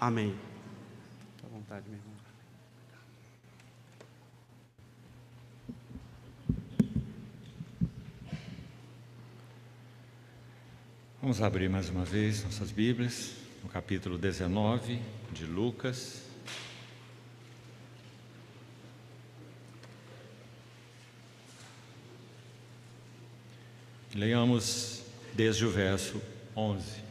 Amém. Fique à vontade, meu irmão. Vamos abrir mais uma vez nossas Bíblias, no capítulo 19 de Lucas. Leiamos desde o verso 11.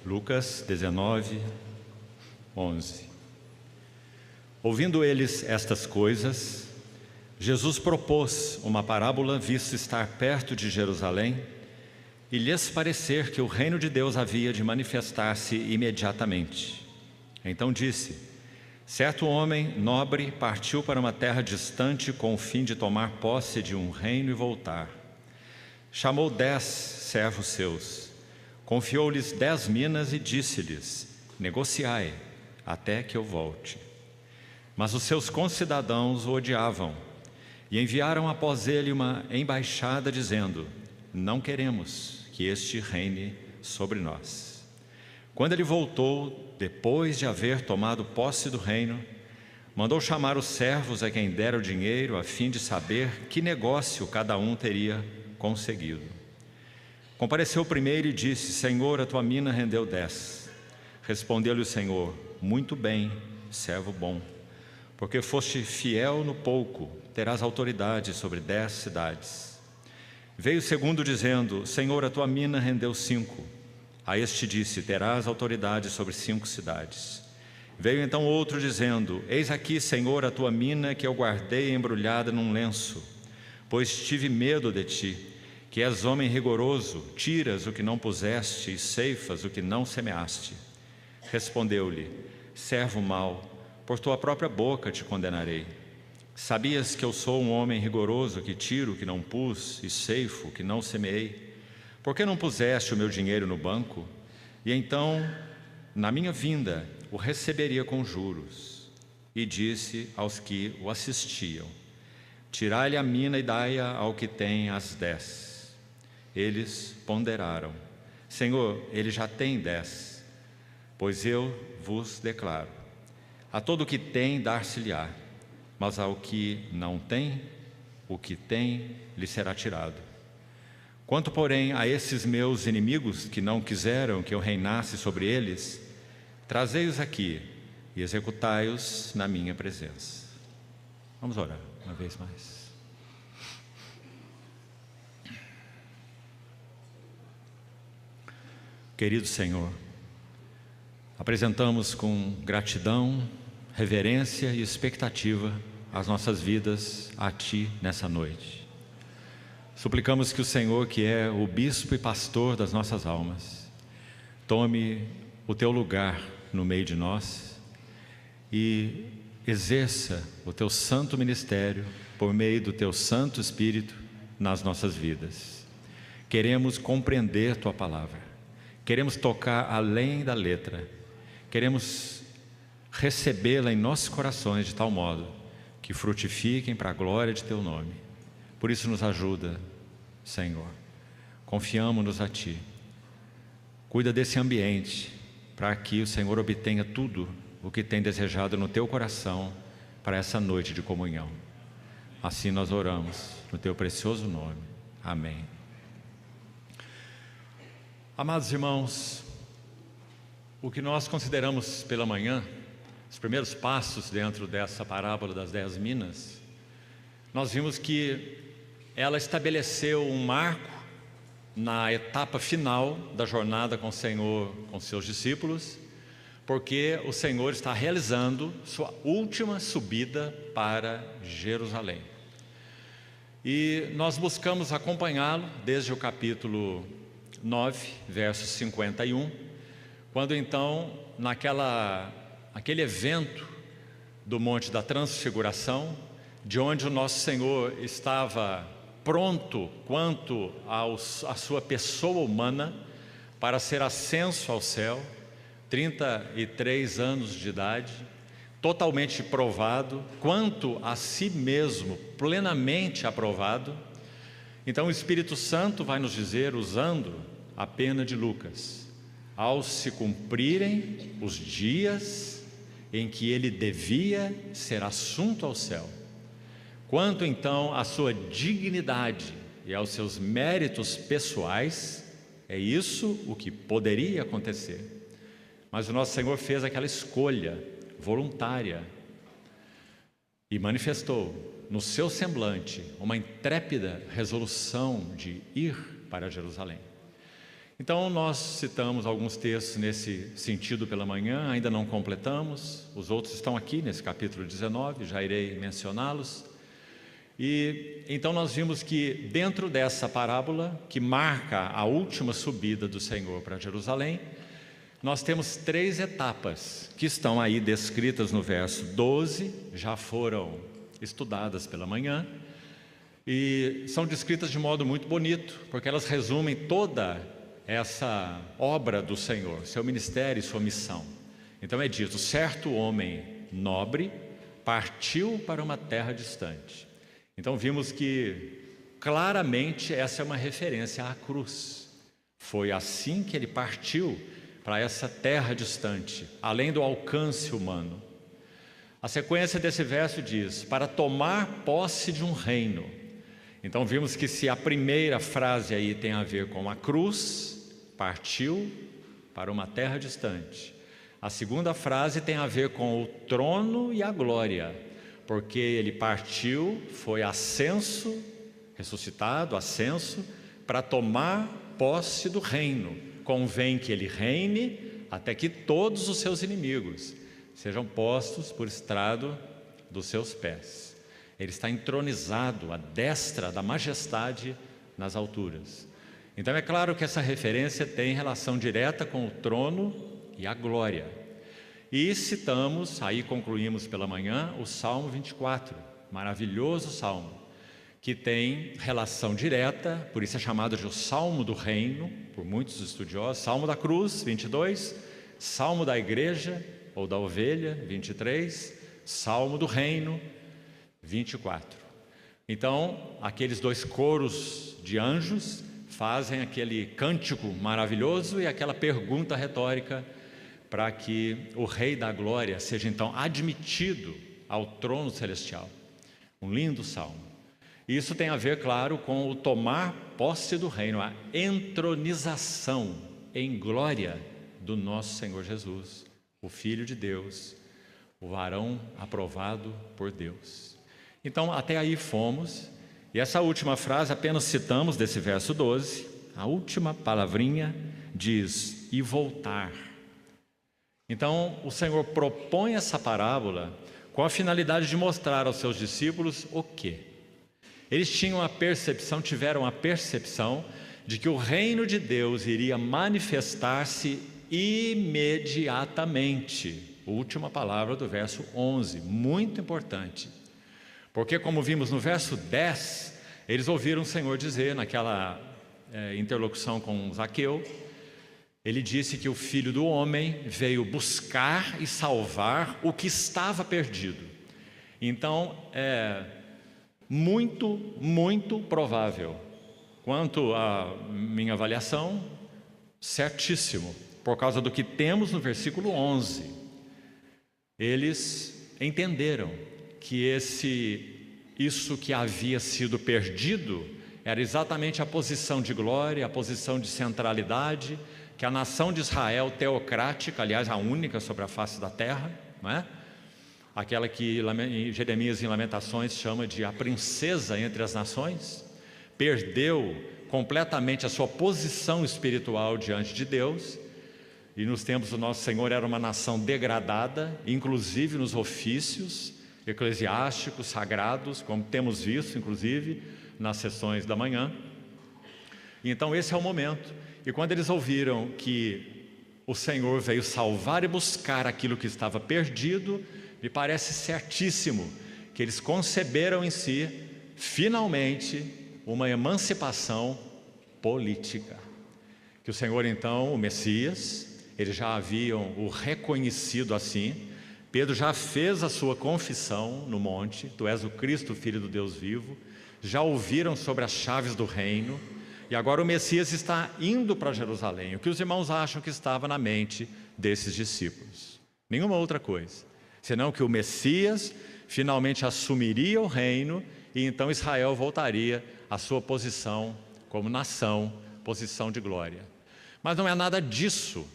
Lucas 19, 11. Ouvindo eles estas coisas, Jesus propôs uma parábola, visto estar perto de Jerusalém, e lhes parecer que o reino de Deus havia de manifestar-se imediatamente. Então disse: certo homem nobre partiu para uma terra distante com o fim de tomar posse de um reino e voltar. Chamou 10 servos seus, confiou-lhes 10 minas e disse-lhes: negociai, até que eu volte. Mas os seus concidadãos o odiavam e enviaram após ele uma embaixada dizendo: não queremos que este reine sobre nós. Quando ele voltou, depois de haver tomado posse do reino, mandou chamar os servos a quem dera o dinheiro, a fim de saber que negócio cada um teria conseguido. Compareceu o primeiro e disse: Senhor, a tua mina rendeu 10. Respondeu-lhe o Senhor: muito bem, servo bom, porque foste fiel no pouco, terás autoridade sobre 10 cidades. Veio o segundo dizendo: Senhor, a tua mina rendeu 5. A este disse: terás autoridade sobre 5 cidades. Veio então outro dizendo: eis aqui, Senhor, a tua mina que eu guardei embrulhada num lenço, pois tive medo de ti, que és homem rigoroso, tiras o que não puseste e ceifas o que não semeaste. Respondeu-lhe: servo mau, por tua própria boca te condenarei. Sabias que eu sou um homem rigoroso, que tiro o que não pus e ceifo o que não semeei? Por que não puseste o meu dinheiro no banco? E então, na minha vinda, o receberia com juros. E disse aos que o assistiam: tirai-lhe a mina e dai-a ao que tem as 10. Eles ponderaram: Senhor, ele já tem 10. Pois eu vos declaro: a todo o que tem dar-se-lhe-á, mas ao que não tem, o que tem lhe será tirado. Quanto, porém, a esses meus inimigos que não quiseram que eu reinasse sobre eles, trazei-os aqui e executai-os na minha presença. Vamos orar uma vez mais. Querido Senhor, apresentamos com gratidão, reverência e expectativa as nossas vidas a Ti nessa noite. Suplicamos que o Senhor, que é o bispo e pastor das nossas almas, tome o Teu lugar no meio de nós e exerça o Teu santo ministério por meio do Teu Santo Espírito nas nossas vidas. Queremos compreender Tua palavra, queremos tocar além da letra, queremos recebê-la em nossos corações de tal modo que frutifiquem para a glória de Teu nome. Por isso nos ajuda, Senhor. Confiamos-nos a Ti. Cuida desse ambiente para que o Senhor obtenha tudo o que tem desejado no Teu coração para essa noite de comunhão. Assim nós oramos no Teu precioso nome. Amém. Amados irmãos, o que nós consideramos pela manhã, os primeiros passos dentro dessa parábola das 10 minas, nós vimos que ela estabeleceu um marco na etapa final da jornada com o Senhor, com seus discípulos, porque o Senhor está realizando sua última subida para Jerusalém. E nós buscamos acompanhá-lo desde o capítulo 9, verso 51, quando então, naquele evento do Monte da Transfiguração, de onde o nosso Senhor estava pronto quanto à sua pessoa humana para ser ascenso ao céu, 33 anos de idade, totalmente provado, quanto a si mesmo, plenamente aprovado. Então o Espírito Santo vai nos dizer, usando a pena de Lucas: ao se cumprirem os dias em que ele devia ser assunto ao céu, quanto então à sua dignidade e aos seus méritos pessoais, é isso o que poderia acontecer. Mas o nosso Senhor fez aquela escolha voluntária e manifestou no seu semblante uma intrépida resolução de ir para Jerusalém. Então nós citamos alguns textos nesse sentido pela manhã, ainda não completamos, os outros estão aqui nesse capítulo 19, já irei mencioná-los. E então nós vimos que dentro dessa parábola, que marca a última subida do Senhor para Jerusalém, nós temos 3 etapas que estão aí descritas no verso 12, já foram estudadas pela manhã, e são descritas de modo muito bonito, porque elas resumem toda essa obra do Senhor, seu ministério e sua missão. Então é dito: certo homem nobre partiu para uma terra distante. Então vimos que claramente essa é uma referência à cruz. Foi assim que ele partiu para essa terra distante, além do alcance humano. A sequência desse verso diz: para tomar posse de um reino. Então vimos que se a primeira frase aí tem a ver com a cruz, partiu para uma terra distante. A segunda frase tem a ver com o trono e a glória, porque ele partiu, foi ascenso, ressuscitado, ascenso, para tomar posse do reino. Convém que ele reine até que todos os seus inimigos sejam postos por estrado dos seus pés. Ele está entronizado à destra da majestade nas alturas. Então é claro que essa referência tem relação direta com o trono e a glória. E citamos, aí concluímos pela manhã, o Salmo 24, maravilhoso salmo, que tem relação direta, por isso é chamado de o Salmo do Reino, por muitos estudiosos. Salmo da Cruz, 22, Salmo da Igreja, ou da Ovelha, 23, Salmo do Reino, 24. Então, aqueles 2 coros de anjos fazem aquele cântico maravilhoso e aquela pergunta retórica para que o Rei da Glória seja então admitido ao trono celestial. Um lindo salmo. E isso tem a ver, claro, com o tomar posse do reino, a entronização em glória do nosso Senhor Jesus, o Filho de Deus, o varão aprovado por Deus. Então, até aí fomos, e essa última frase apenas citamos desse verso 12, a última palavrinha diz: e voltar. Então, o Senhor propõe essa parábola com a finalidade de mostrar aos seus discípulos o quê? Eles tiveram a percepção de que o reino de Deus iria manifestar-se imediatamente. Última palavra do verso 11, muito importante. Porque, como vimos no verso 10, eles ouviram o Senhor dizer, naquela interlocução com Zaqueu, ele disse que o Filho do Homem veio buscar e salvar o que estava perdido. Então, é muito provável, quanto à minha avaliação, certíssimo, por causa do que temos no versículo 11. Eles entenderam que isso que havia sido perdido era exatamente a posição de glória, a posição de centralidade, que a nação de Israel teocrática, aliás, a única sobre a face da terra, não é? Aquela que Jeremias em Lamentações chama de a princesa entre as nações, perdeu completamente a sua posição espiritual diante de Deus. E nos tempos do nosso Senhor era uma nação degradada, inclusive nos ofícios eclesiásticos, sagrados, como temos visto, inclusive, nas sessões da manhã. Então esse é o momento. E quando eles ouviram que o Senhor veio salvar e buscar aquilo que estava perdido, me parece certíssimo que eles conceberam em si, finalmente, uma emancipação política. Que o Senhor então, o Messias, eles já haviam o reconhecido assim. Pedro já fez a sua confissão no monte: tu és o Cristo, Filho do Deus vivo. já ouviram sobre as chaves do reino, e agora o Messias está indo para Jerusalém. O que os irmãos acham que estava na mente desses discípulos? Nenhuma outra coisa, senão que o Messias finalmente assumiria o reino e então Israel voltaria à sua posição como nação, posição de glória. Mas não é nada disso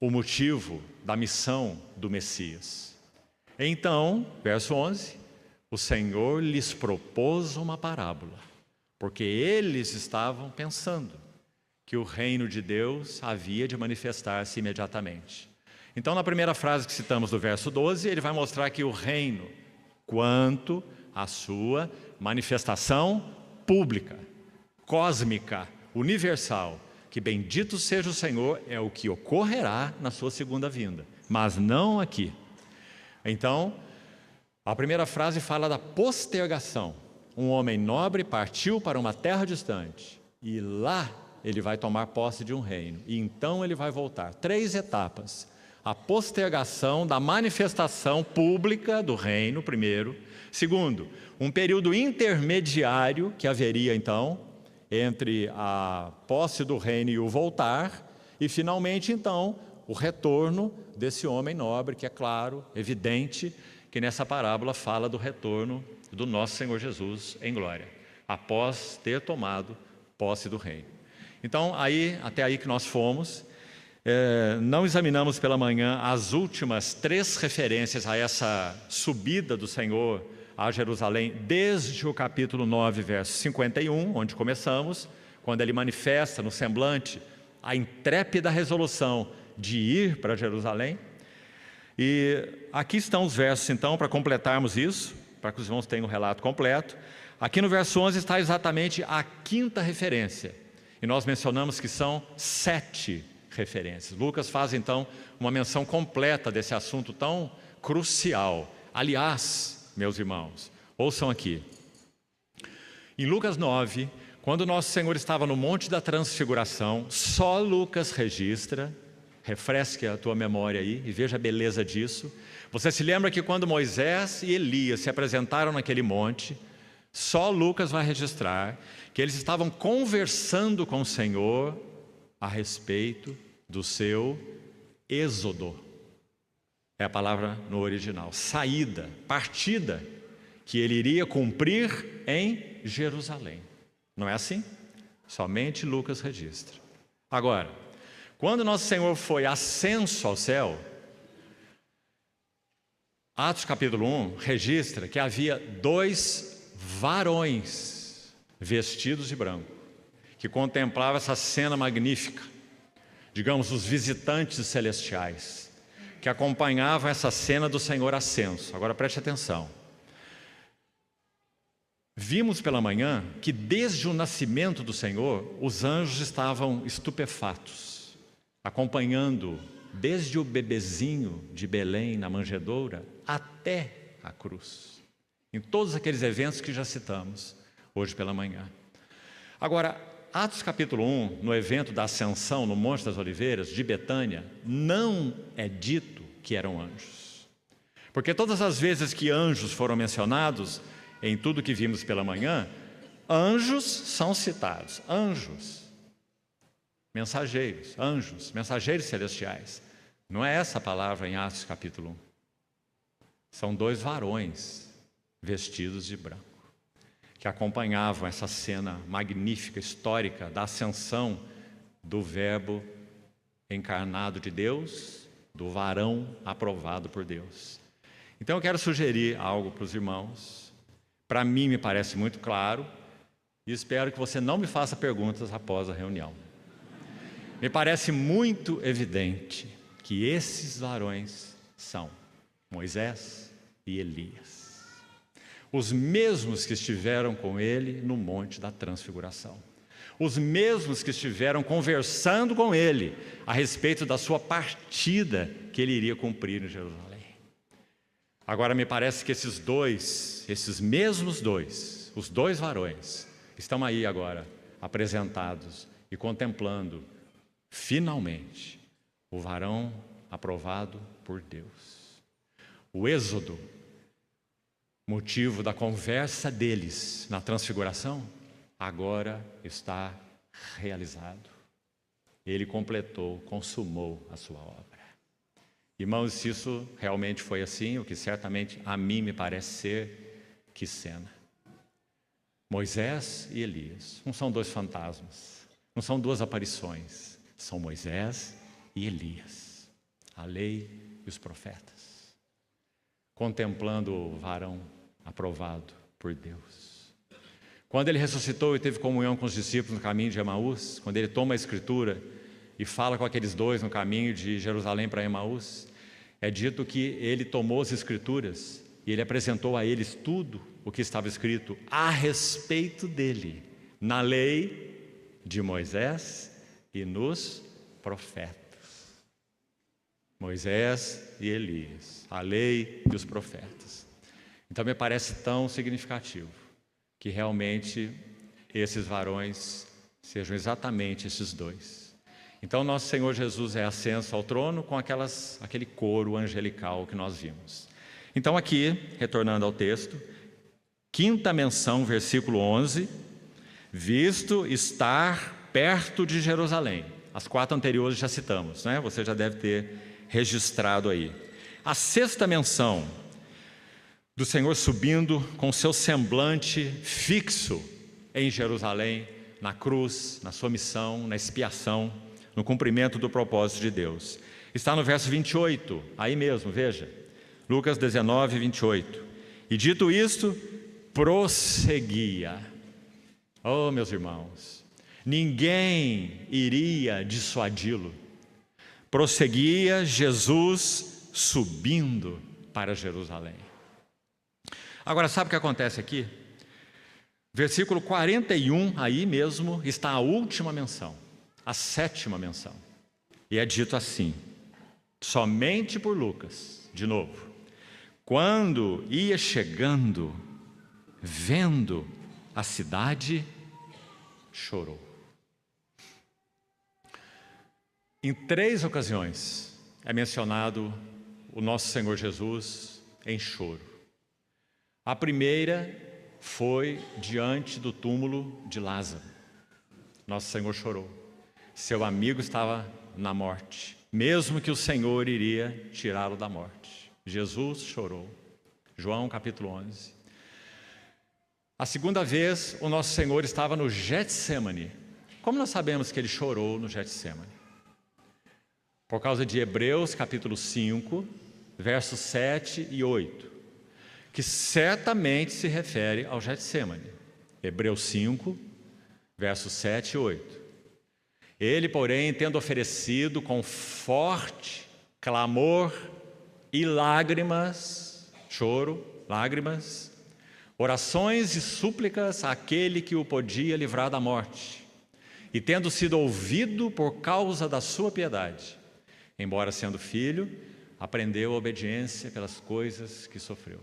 o motivo da missão do Messias. Então, verso 11, o Senhor lhes propôs uma parábola, porque eles estavam pensando que o reino de Deus havia de manifestar-se imediatamente. Então, na primeira frase que citamos do verso 12, ele vai mostrar que o reino, quanto à sua manifestação pública, cósmica, universal, que bendito seja o Senhor, é o que ocorrerá na sua segunda vinda, mas não aqui. Então, a primeira frase fala da postergação. Um homem nobre partiu para uma terra distante e lá ele vai tomar posse de um reino. E então ele vai voltar. 3 etapas. A postergação da manifestação pública do reino, primeiro. Segundo, um período intermediário que haveria então entre a posse do reino e o voltar. E finalmente então o retorno desse homem nobre, que é claro, evidente, que nessa parábola fala do retorno do nosso Senhor Jesus em glória, após ter tomado posse do reino. Então, até aí que nós fomos, não examinamos pela manhã as últimas 3 referências a essa subida do Senhor a Jerusalém, desde o capítulo 9, verso 51, onde começamos, quando ele manifesta no semblante a intrépida resolução de ir para Jerusalém. E aqui estão os versos, então, para completarmos isso, para que os irmãos tenham o relato completo. Aqui no verso 11 está exatamente a 5ª referência, e nós mencionamos que são 7 referências. Lucas faz, então, uma menção completa desse assunto tão crucial. Aliás, meus irmãos, ouçam aqui. Em Lucas 9, quando nosso Senhor estava no Monte da Transfiguração, só Lucas registra, refresque a tua memória aí e veja a beleza disso. Você se lembra que quando Moisés e Elias se apresentaram naquele monte, só Lucas vai registrar que eles estavam conversando com o Senhor a respeito do seu êxodo. É a palavra no original, saída, partida, que ele iria cumprir em Jerusalém. Não é assim? Somente Lucas registra. Agora, quando nosso Senhor foi ascenso ao céu, Atos capítulo 1 registra que havia 2 varões vestidos de branco, que contemplavam essa cena magnífica, digamos, os visitantes celestiais, que acompanhavam essa cena do Senhor ascenso. Agora preste atenção. Vimos pela manhã que desde o nascimento do Senhor, os anjos estavam estupefatos, acompanhando desde o bebezinho de Belém na manjedoura até a cruz, em todos aqueles eventos que já citamos hoje pela manhã. Agora, Atos capítulo 1, no evento da ascensão no Monte das Oliveiras de Betânia, não é dito que eram anjos, porque todas as vezes que anjos foram mencionados em tudo que vimos pela manhã, anjos são citados, anjos, mensageiros, anjos, mensageiros celestiais. Não é essa a palavra em Atos capítulo 1. São 2 varões vestidos de branco, que acompanhavam essa cena magnífica, histórica, da ascensão do Verbo encarnado de Deus, do varão aprovado por Deus. Então eu quero sugerir algo para os irmãos. Para mim me parece muito claro, e espero que você não me faça perguntas após a reunião. Me parece muito evidente que esses varões são Moisés e Elias, os mesmos que estiveram com ele no Monte da Transfiguração, os mesmos que estiveram conversando com ele a respeito da sua partida que ele iria cumprir em Jerusalém. Agora me parece que esses mesmos 2, os 2 varões, estão aí agora apresentados e contemplando finalmente o varão aprovado por Deus. O êxodo motivo da conversa deles na transfiguração, agora está realizado. Ele completou, consumou a sua obra. Irmãos, se isso realmente foi assim, o que certamente a mim me parece ser, que cena. Moisés e Elias, não são dois fantasmas, não são duas aparições, são Moisés e Elias, a lei e os profetas, contemplando o varão aprovado por Deus. Quando ele ressuscitou e teve comunhão com os discípulos no caminho de Emaús, quando ele toma a Escritura e fala com aqueles dois no caminho de Jerusalém para Emaús, é dito que ele tomou as Escrituras e ele apresentou a eles tudo o que estava escrito a respeito dele, na lei de Moisés e nos profetas. Moisés e Elias, a lei e os profetas. Então me parece tão significativo que realmente esses varões sejam exatamente esses dois. Então nosso Senhor Jesus é ascenso ao trono com aquele coro angelical que nós vimos. Então aqui, retornando ao texto, quinta menção, versículo 11, visto estar perto de Jerusalém. As 4 anteriores já citamos, né? Você já deve ter registrado aí. A sexta menção do Senhor subindo com seu semblante fixo em Jerusalém, na cruz, na sua missão, na expiação, no cumprimento do propósito de Deus. Está no verso 28, aí mesmo, veja. Lucas 19, 28. E dito isto, prosseguia. Oh, meus irmãos, ninguém iria dissuadi-lo. Prosseguia Jesus subindo para Jerusalém. Agora, sabe o que acontece aqui? Versículo 41, aí mesmo, está a última menção, a 7ª menção. E é dito assim, somente por Lucas, de novo. Quando ia chegando, vendo a cidade, chorou. Em 3 ocasiões é mencionado o nosso Senhor Jesus em choro. A primeira foi diante do túmulo de Lázaro. Nosso Senhor chorou. Seu amigo estava na morte, mesmo que o Senhor iria tirá-lo da morte. Jesus chorou. João capítulo 11. A segunda vez, o nosso Senhor estava no Getsêmani. Como nós sabemos que ele chorou no Getsêmani? Por causa de Hebreus capítulo 5, versos 7 e 8, que certamente se refere ao Getsêmani. Hebreus 5, versos 7 e 8. Ele, porém, tendo oferecido com forte clamor e lágrimas, choro, lágrimas, orações e súplicas àquele que o podia livrar da morte, e tendo sido ouvido por causa da sua piedade, embora sendo filho, aprendeu a obediência pelas coisas que sofreu.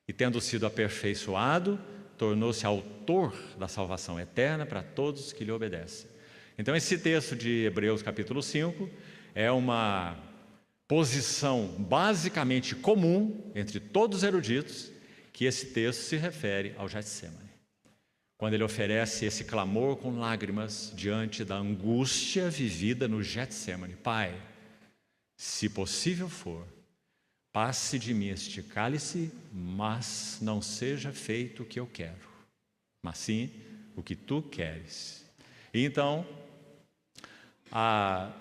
E tendo sido aperfeiçoado, tornou-se autor da salvação eterna para todos que lhe obedecem. Então esse texto de Hebreus capítulo 5 é uma posição basicamente comum entre todos os eruditos, que esse texto se refere ao Getsêmani. Quando ele oferece esse clamor com lágrimas diante da angústia vivida no Getsêmani. Pai, se possível for, passe de mim este cálice, mas não seja feito o que eu quero, mas sim o que tu queres. E então, a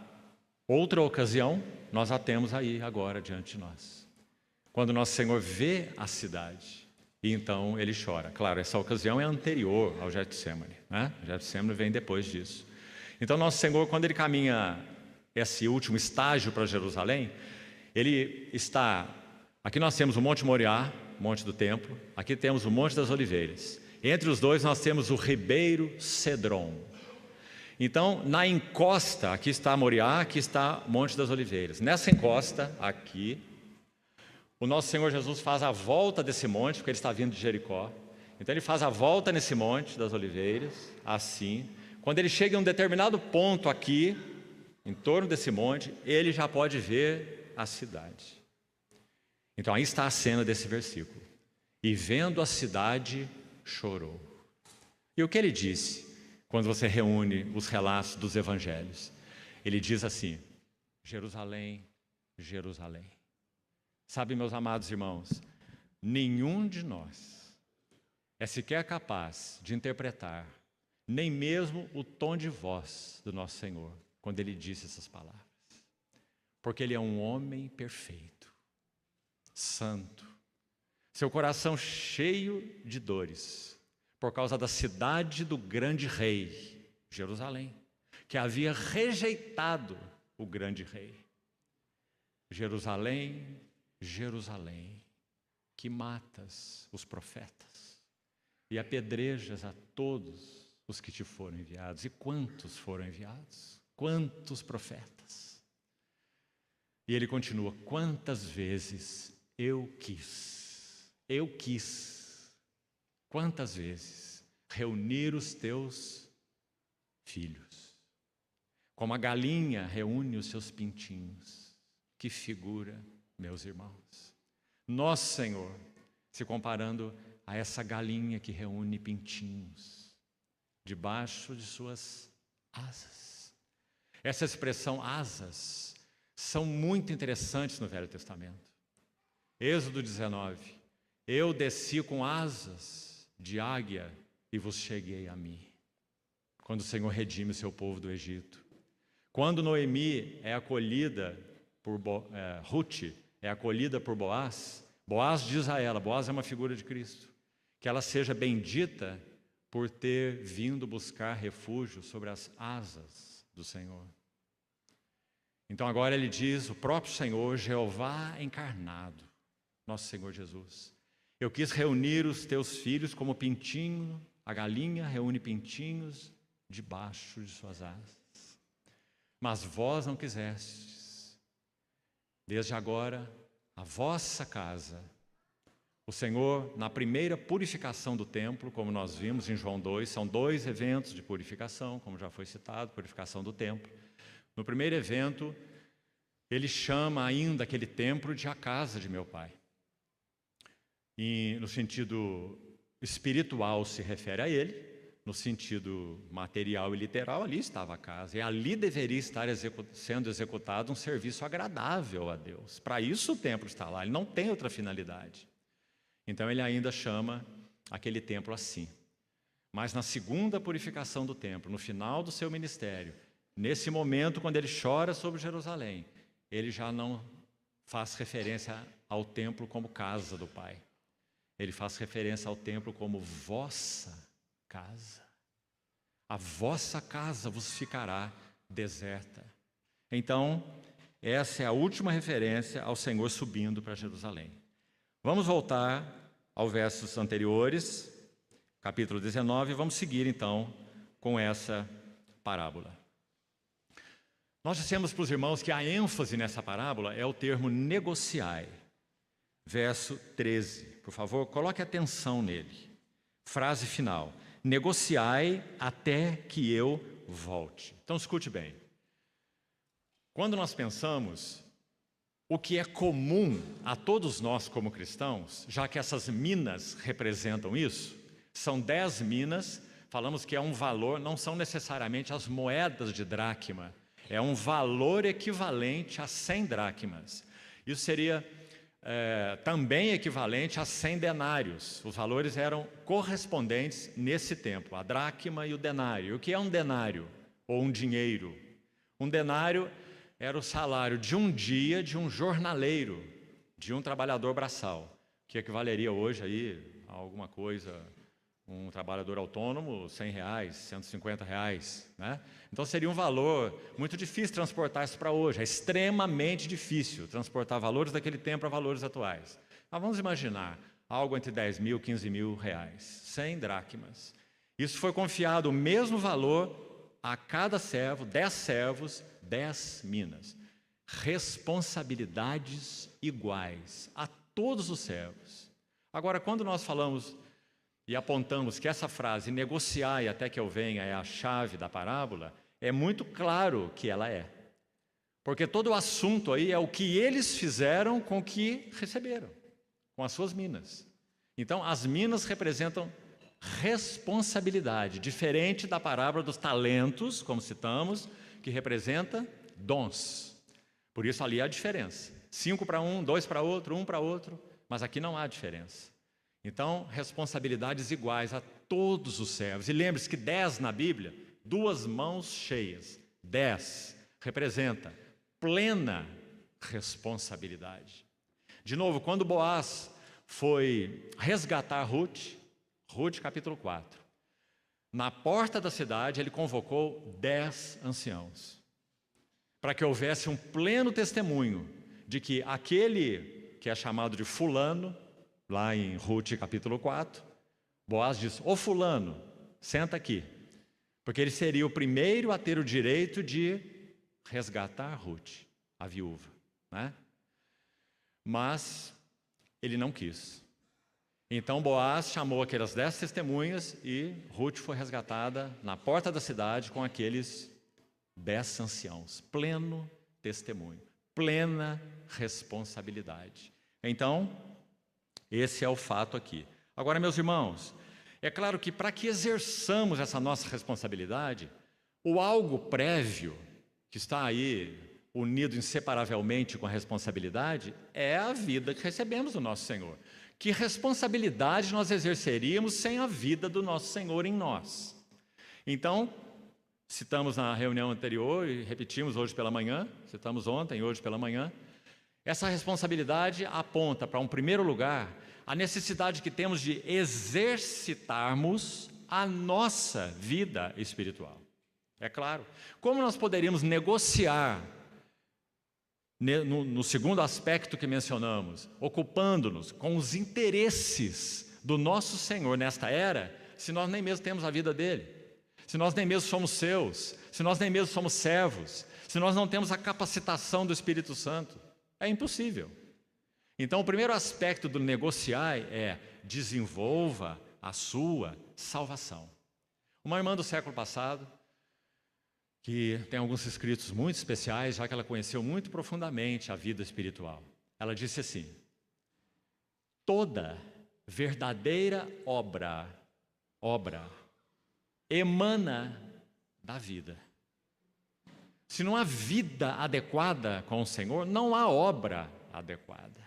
outra ocasião, nós a temos aí agora diante de nós. Quando nosso Senhor vê a cidade, e então ele chora. Claro, essa ocasião é anterior ao Getsêmani, né? O Getsêmani vem depois disso. Então nosso Senhor, quando ele caminha esse último estágio para Jerusalém, ele está... Aqui nós temos o Monte Moriá, Monte do Templo. Aqui temos o Monte das Oliveiras. Entre os dois nós temos o Ribeiro Cedron. Então, na encosta, aqui está Moriá, aqui está Monte das Oliveiras. Nessa encosta, aqui, o nosso Senhor Jesus faz a volta desse monte, porque ele está vindo de Jericó. Então ele faz a volta nesse Monte das Oliveiras, assim. Quando ele chega em um determinado ponto aqui, em torno desse monte, ele já pode ver a cidade. Então aí está a cena desse versículo. e vendo a cidade, chorou. E o que ele disse quando você reúne os relatos dos evangelhos? Ele diz assim: Jerusalém, Jerusalém. Sabe, meus amados irmãos, nenhum de nós é sequer capaz de interpretar nem mesmo o tom de voz do nosso Senhor quando ele disse essas palavras. Porque ele é um homem perfeito, santo, seu coração cheio de dores, por causa da cidade do grande rei, Jerusalém, que havia rejeitado o grande rei. Jerusalém, Jerusalém, que matas os profetas e apedrejas a todos os que te foram enviados. E quantos foram enviados? Quantos profetas? E ele continua: quantas vezes eu quis, quantas vezes reunir os teus filhos, como a galinha reúne os seus pintinhos. Que figura, meus irmãos. Nosso Senhor se comparando a essa galinha que reúne pintinhos debaixo de suas asas. Essa expressão asas são muito interessantes no Velho Testamento. Êxodo 19: eu desci com asas de águia e vos cheguei a mim. Quando o Senhor redime o seu povo do Egito. Quando Noemi é acolhida por Ruth, é acolhida por Boaz, Boaz diz a ela, Boaz é uma figura de Cristo, que ela seja bendita por ter vindo buscar refúgio sobre as asas do Senhor. Então agora ele diz, o próprio Senhor, Jeová encarnado, nosso Senhor Jesus: eu quis reunir os teus filhos como pintinho, a galinha reúne pintinhos debaixo de suas asas. Mas vós não quisestes. Desde agora, a vossa casa, o Senhor, na primeira purificação do templo, como nós vimos em João 2, são 2 eventos de purificação, como já foi citado, purificação do templo. No primeiro evento, ele chama ainda aquele templo de a casa de meu Pai. E no sentido espiritual se refere a ele, no sentido material e literal, ali estava a casa. E ali deveria estar sendo executado um serviço agradável a Deus. Para isso o templo está lá, ele não tem outra finalidade. Então ele ainda chama aquele templo assim. Mas na segunda purificação do templo, no final do seu ministério, nesse momento quando ele chora sobre Jerusalém, ele já não faz referência ao templo como casa do Pai. Ele faz referência ao templo como vossa casa. A vossa casa vos ficará deserta. Então, essa é a última referência ao Senhor subindo para Jerusalém. Vamos voltar aos versos anteriores, capítulo 19, e vamos seguir então com essa parábola. Nós dissemos para os irmãos que a ênfase nessa parábola é o termo negociai. Verso 13, por favor, coloque atenção nele. Frase final: negociai até que eu volte. Então escute bem. Quando nós pensamos o que é comum a todos nós como cristãos, já que essas minas representam isso, são 10 minas, falamos que é um valor, não são necessariamente as moedas de dracma, é um valor equivalente a 100 dracmas. Isso seria também equivalente a 100 denários. Os valores eram correspondentes nesse tempo, a dracma e o denário. O que é um denário ou um dinheiro? Um denário era o salário de um dia de um jornaleiro, de um trabalhador braçal, que equivaleria hoje aí a alguma coisa, um trabalhador autônomo, R$100, R$150, né? Então seria um valor muito difícil transportar isso para hoje, é extremamente difícil transportar valores daquele tempo para valores atuais. Mas vamos imaginar algo entre 10 mil e 15 mil reais, 100 dracmas. Isso foi confiado o mesmo valor a cada servo, 10 servos, 10 minas. Responsabilidades iguais a todos os servos. Agora, quando nós falamos e apontamos que essa frase, negociai até que eu venha, é a chave da parábola, é muito claro que ela é. Porque todo o assunto aí é o que eles fizeram com o que receberam, com as suas minas. Então, as minas representam responsabilidade, diferente da parábola dos talentos, como citamos, que representa dons. Por isso ali há a diferença. 5 para um, 2 para outro, 1 para outro, mas aqui não há diferença. Então, responsabilidades iguais a todos os servos. E lembre-se que 10 na Bíblia, 2 mãos cheias. 10 representa plena responsabilidade. De novo, quando Boaz foi resgatar Ruth, Ruth capítulo 4, na porta da cidade ele convocou 10 anciãos, para que houvesse um pleno testemunho de que aquele que é chamado de fulano, lá em Ruth capítulo 4, Boaz diz: ô fulano, senta aqui, porque ele seria o primeiro a ter o direito de resgatar Ruth, a viúva, né? Mas ele não quis. Então Boaz chamou aquelas 10 testemunhas e Ruth foi resgatada na porta da cidade com aqueles 10 anciãos. Pleno testemunho, plena responsabilidade. Então, esse é o fato aqui. Agora, meus irmãos, é claro que para que exerçamos essa nossa responsabilidade, o algo prévio, que está aí unido inseparavelmente com a responsabilidade, é a vida que recebemos do nosso Senhor. Que responsabilidade nós exerceríamos sem a vida do nosso Senhor em nós? Então, citamos na reunião anterior e repetimos hoje pela manhã, citamos ontem e hoje pela manhã, essa responsabilidade aponta para um primeiro lugar a necessidade que temos de exercitarmos a nossa vida espiritual. É claro. Como nós poderíamos negociar no segundo aspecto que mencionamos, ocupando-nos com os interesses do nosso Senhor nesta era, se nós nem mesmo temos a vida dele, se nós nem mesmo somos seus, se nós nem mesmo somos servos, se nós não temos a capacitação do Espírito Santo? É impossível. Então, o primeiro aspecto do negociar é: desenvolva a sua salvação. Uma irmã do século passado, que tem alguns escritos muito especiais, já que ela conheceu muito profundamente a vida espiritual. Ela disse assim: toda verdadeira obra emana da vida. Se não há vida adequada com o Senhor, não há obra adequada.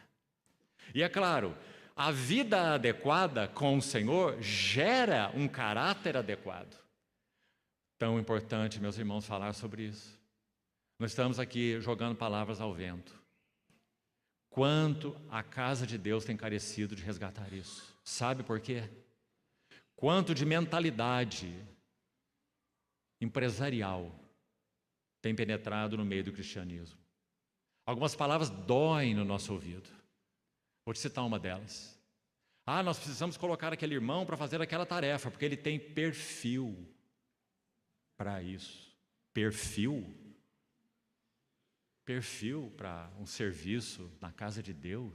E é claro, a vida adequada com o Senhor gera um caráter adequado. Tão importante, meus irmãos, falar sobre isso. Nós estamos aqui jogando palavras ao vento. Quanto a casa de Deus tem carecido de resgatar isso. Sabe por quê? Quanto de mentalidade empresarial tem penetrado no meio do cristianismo. Algumas palavras doem no nosso ouvido. Vou te citar uma delas. Nós precisamos colocar aquele irmão para fazer aquela tarefa, porque ele tem perfil para isso. Perfil para um serviço na casa de Deus.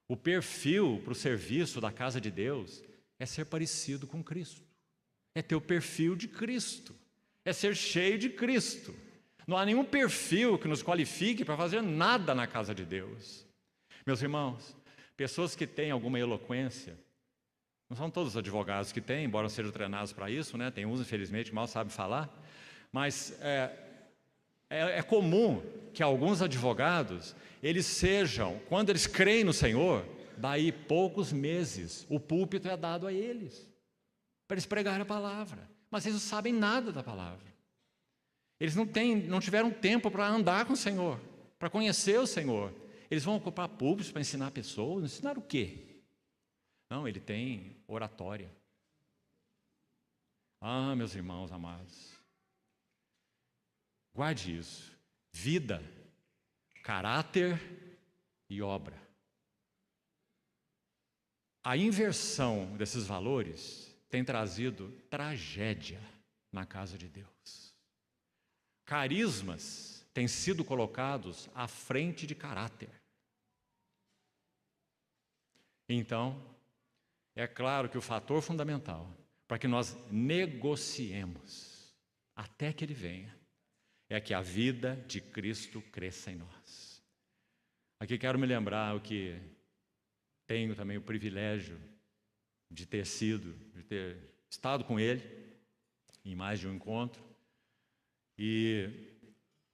O perfil para o serviço da casa de Deus é ser parecido com Cristo. É ter o perfil de Cristo. É ser cheio de Cristo. Não há nenhum perfil que nos qualifique para fazer nada na casa de Deus. Meus irmãos, pessoas que têm alguma eloquência, não são todos os advogados que têm, embora sejam treinados para isso, né? Tem uns, infelizmente, que mal sabem falar, mas é comum que alguns advogados, eles sejam, quando eles creem no Senhor, daí poucos meses, o púlpito é dado a eles, para eles pregarem a palavra, mas eles não sabem nada da palavra. Eles não tiveram tempo para andar com o Senhor, para conhecer o Senhor. Eles vão ocupar púlpitos para ensinar pessoas, ensinar o quê? Não, ele tem oratória. Meus irmãos amados, guarde isso. Vida, caráter e obra. A inversão desses valores tem trazido tragédia na casa de Deus. Carismas têm sido colocados à frente de caráter. Então, é claro que o fator fundamental para que nós negociemos até que Ele venha é que a vida de Cristo cresça em nós. Aqui quero me lembrar o que tenho também o privilégio de ter estado com ele em mais de um encontro e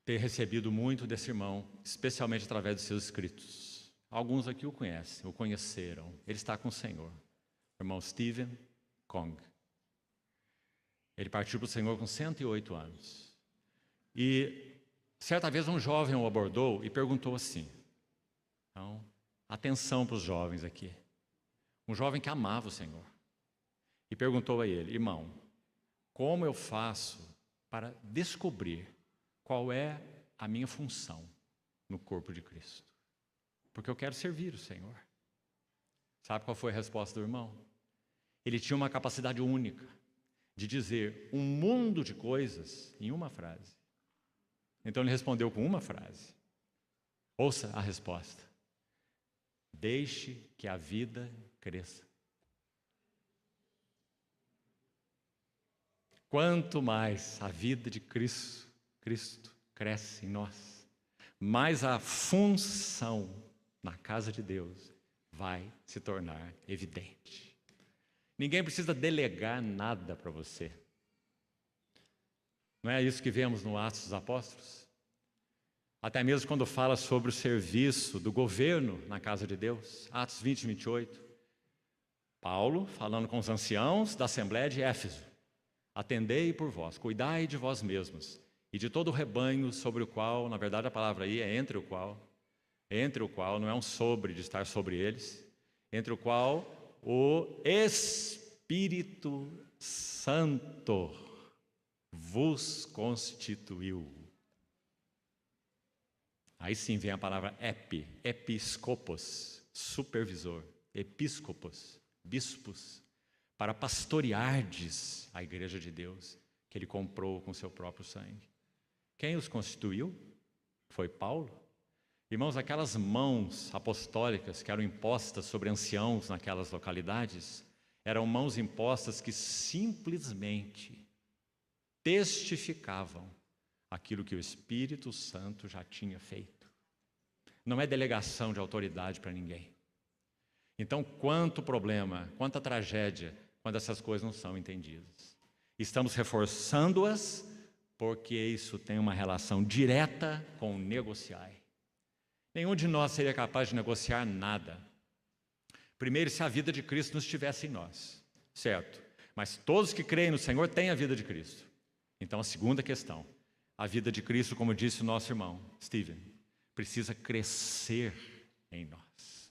ter recebido muito desse irmão, especialmente através dos seus escritos. Alguns aqui o conhecem, o conheceram. Ele está com o Senhor. O irmão Stephen Kong. Ele partiu para o Senhor com 108 anos. E certa vez um jovem o abordou e perguntou assim. Então, atenção para os jovens aqui. Um jovem que amava o Senhor. E perguntou a ele: irmão, como eu faço para descobrir qual é a minha função no corpo de Cristo? Porque eu quero servir o Senhor. Sabe qual foi a resposta do irmão? Ele tinha uma capacidade única de dizer um mundo de coisas em uma frase. Então ele respondeu com uma frase. Ouça a resposta: deixe que a vida cresça. Quanto mais a vida de Cristo cresce em nós, mais a função na casa de Deus vai se tornar evidente. Ninguém precisa delegar nada para você. Não é isso que vemos no Atos dos Apóstolos? Até mesmo quando fala sobre o serviço do governo na casa de Deus, Atos 20, 28. Paulo falando com os anciãos da Assembleia de Éfeso: atendei por vós, cuidai de vós mesmos e de todo o rebanho sobre o qual, na verdade a palavra aí é entre o qual, não é um sobre de estar sobre eles, entre o qual o Espírito Santo vos constituiu. Aí sim vem a palavra episcopos, supervisor, episcopos, bispos, para pastoreardes a igreja de Deus, que ele comprou com seu próprio sangue. Quem os constituiu? Foi Paulo. Irmãos, aquelas mãos apostólicas que eram impostas sobre anciãos naquelas localidades, eram mãos impostas que simplesmente testificavam aquilo que o Espírito Santo já tinha feito. Não é delegação de autoridade para ninguém. Então, quanto problema, quanta tragédia, quando essas coisas não são entendidas. Estamos reforçando-as porque isso tem uma relação direta com o negociar. Nenhum de nós seria capaz de negociar nada. Primeiro, se a vida de Cristo não estivesse em nós, certo? Mas todos que creem no Senhor têm a vida de Cristo. Então, a segunda questão, a vida de Cristo, como disse o nosso irmão Stephen, precisa crescer em nós.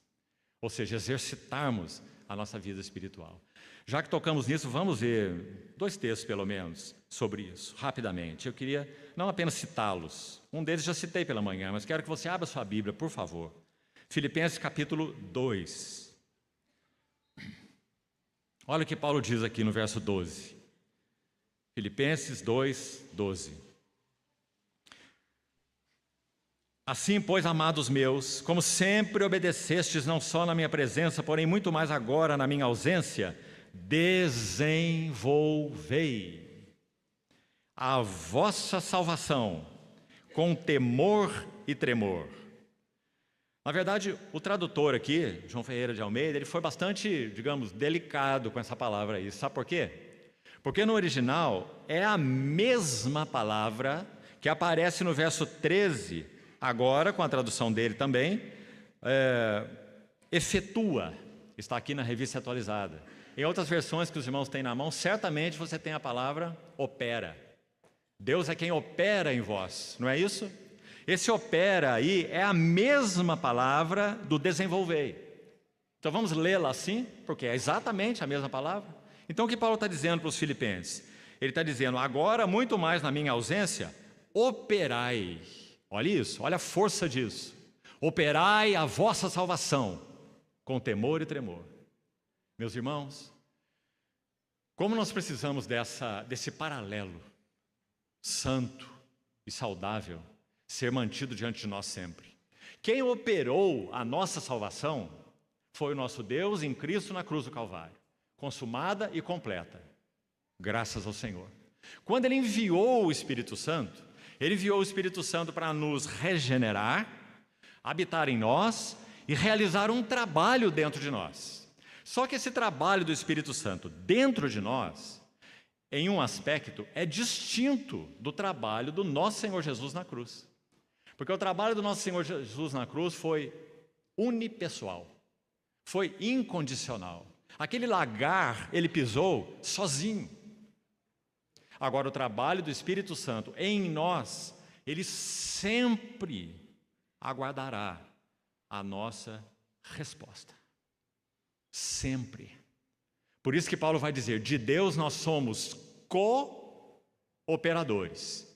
Ou seja, exercitarmos a nossa vida espiritual. Já que tocamos nisso, vamos ver 2 textos, pelo menos, sobre isso, rapidamente. Eu queria não apenas citá-los. Um deles já citei pela manhã, mas quero que você abra sua Bíblia, por favor. Filipenses capítulo 2. Olha o que Paulo diz aqui no verso 12. Filipenses 2, 12. Assim, pois, amados meus, como sempre obedecestes, não só na minha presença, porém muito mais agora na minha ausência, desenvolvei a vossa salvação com temor e tremor. Na verdade, o tradutor aqui, João Ferreira de Almeida, ele foi bastante, digamos, delicado com essa palavra aí. Sabe por quê? Porque no original é a mesma palavra que aparece no verso 13, agora com a tradução dele também, efetua, está aqui na revista atualizada. Em outras versões que os irmãos têm na mão, certamente você tem a palavra opera. Deus é quem opera em vós, não é isso? Esse opera aí é a mesma palavra do desenvolvei. Então vamos lê-la assim, porque é exatamente a mesma palavra. Então o que Paulo está dizendo para os filipenses? Ele está dizendo: agora, muito mais na minha ausência, operai. Olha isso, olha a força disso. Operai a vossa salvação com temor e tremor. Meus irmãos, como nós precisamos desse paralelo santo e saudável ser mantido diante de nós sempre. Quem operou a nossa salvação foi o nosso Deus em Cristo na cruz do Calvário, consumada e completa, graças ao Senhor. Quando Ele enviou o Espírito Santo, Ele enviou o Espírito Santo para nos regenerar, habitar em nós e realizar um trabalho dentro de nós. Só que esse trabalho do Espírito Santo dentro de nós, em um aspecto, é distinto do trabalho do nosso Senhor Jesus na cruz. Porque o trabalho do nosso Senhor Jesus na cruz foi unipessoal, foi incondicional. Aquele lagar, ele pisou sozinho. Agora, o trabalho do Espírito Santo em nós, ele sempre aguardará a nossa resposta. Sempre. Por isso que Paulo vai dizer, de Deus nós somos cooperadores.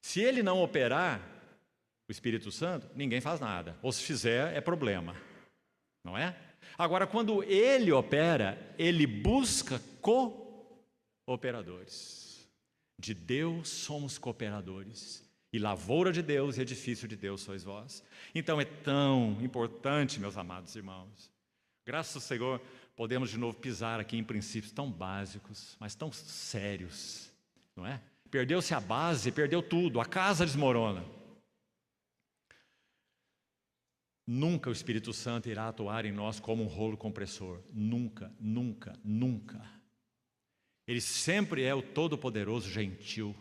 Se ele não operar, o Espírito Santo, ninguém faz nada. Ou se fizer, é problema. Não é? Agora, quando ele opera, ele busca cooperadores. De Deus somos cooperadores. E lavoura de Deus e edifício de Deus sois vós. Então é tão importante, meus amados irmãos. Graças ao Senhor, podemos de novo pisar aqui em princípios tão básicos, mas tão sérios. Não é? Perdeu-se a base, perdeu tudo, a casa desmorona. Nunca o Espírito Santo irá atuar em nós como um rolo compressor. Nunca, nunca, nunca. Ele sempre é o Todo-Poderoso gentil,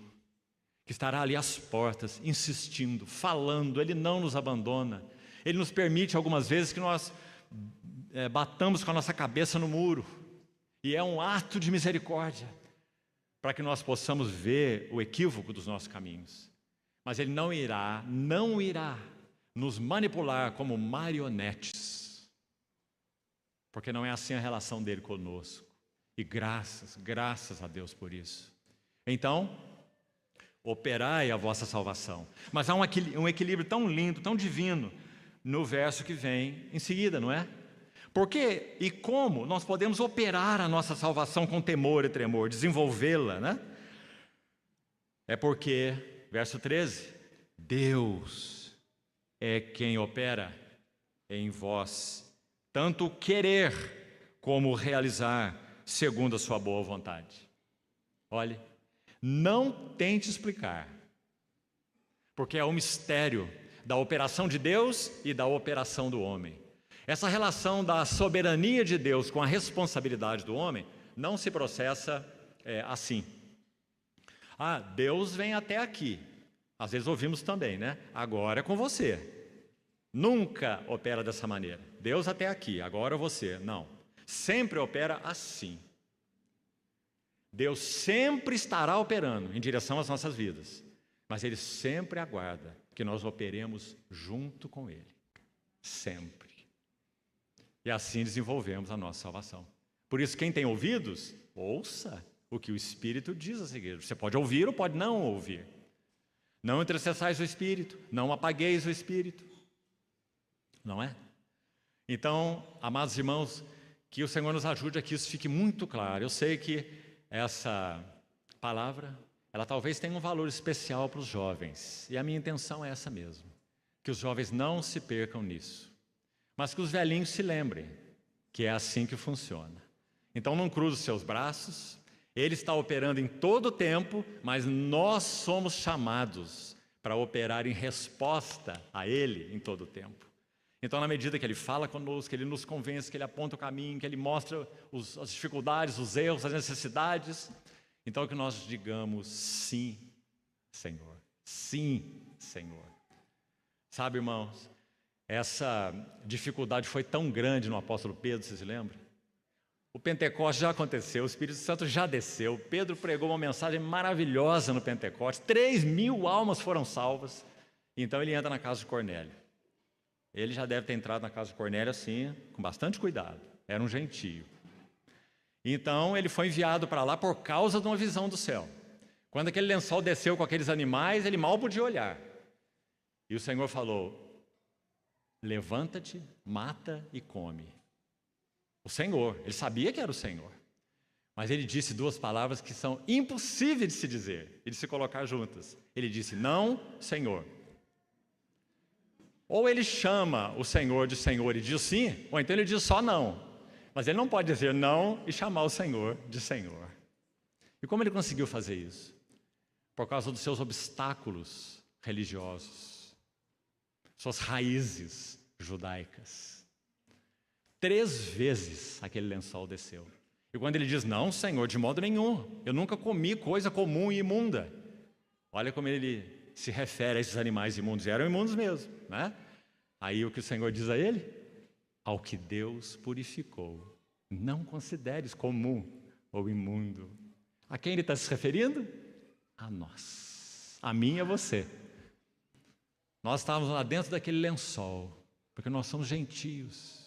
que estará ali às portas, insistindo, falando. Ele não nos abandona. Ele nos permite algumas vezes que nós batamos com a nossa cabeça no muro. E é um ato de misericórdia, para que nós possamos ver o equívoco dos nossos caminhos. Mas Ele não irá nos manipular como marionetes, porque não é assim a relação dele conosco. E graças a Deus por isso. Então, operai a vossa salvação. Mas há um equilíbrio tão lindo, tão divino, no verso que vem em seguida, não é? Por que e como nós podemos operar a nossa salvação com temor e tremor, desenvolvê-la, né? É porque, verso 13, Deus é quem opera em vós, tanto querer como realizar, segundo a sua boa vontade. Olhe, não tente explicar, porque é o mistério da operação de Deus e da operação do homem. Essa relação da soberania de Deus com a responsabilidade do homem não se processa assim. Deus vem até aqui. Às vezes ouvimos também, né? Agora é com você. Nunca opera dessa maneira. Deus até aqui, agora você. Não. Sempre opera assim. Deus sempre estará operando em direção às nossas vidas, mas Ele sempre aguarda que nós operemos junto com Ele. Sempre. E assim desenvolvemos a nossa salvação. Por isso, quem tem ouvidos, ouça o que o Espírito diz às igrejas. Você pode ouvir ou pode não ouvir. Não entristeçais o Espírito, não apagueis o Espírito. Não é? Então, amados irmãos, que o Senhor nos ajude a que isso fique muito claro. Eu sei que essa palavra, ela talvez tenha um valor especial para os jovens. E a minha intenção é essa mesmo. Que os jovens não se percam nisso. Mas que os velhinhos se lembrem que é assim que funciona. Então não cruze os seus braços. Ele está operando em todo o tempo, mas nós somos chamados para operar em resposta a Ele em todo o tempo. Então, na medida que Ele fala conosco, que Ele nos convence, que Ele aponta o caminho, que Ele mostra as dificuldades, os erros, as necessidades, então que nós digamos sim, Senhor. Sim, Senhor. Sabe, irmãos, essa dificuldade foi tão grande no apóstolo Pedro, vocês se lembram? O Pentecostes já aconteceu, o Espírito Santo já desceu, Pedro pregou uma mensagem maravilhosa no Pentecostes, 3.000 almas foram salvas, então ele entra na casa de Cornélio. Ele já deve ter entrado na casa de Cornélio assim, com bastante cuidado, era um gentio. Então ele foi enviado para lá por causa de uma visão do céu. Quando aquele lençol desceu com aqueles animais, ele mal podia olhar. E o Senhor falou, levanta-te, mata e come. O Senhor, ele sabia que era o Senhor. Mas ele disse duas palavras que são impossíveis de se dizer e de se colocar juntas. Ele disse, não, Senhor. Ou ele chama o Senhor de Senhor e diz sim, ou então ele diz só não. Mas ele não pode dizer não e chamar o Senhor de Senhor. E como ele conseguiu fazer isso? Por causa dos seus obstáculos religiosos, suas raízes judaicas. 3 vezes aquele lençol desceu. E quando ele diz, não, Senhor, de modo nenhum, eu nunca comi coisa comum e imunda. Olha como ele se refere a esses animais imundos, eram imundos mesmo, né? Aí o que o Senhor diz a ele? Ao que Deus purificou, não consideres comum ou imundo. A quem ele está se referindo? A nós, a mim e a você. Nós estávamos lá dentro daquele lençol, porque nós somos gentios.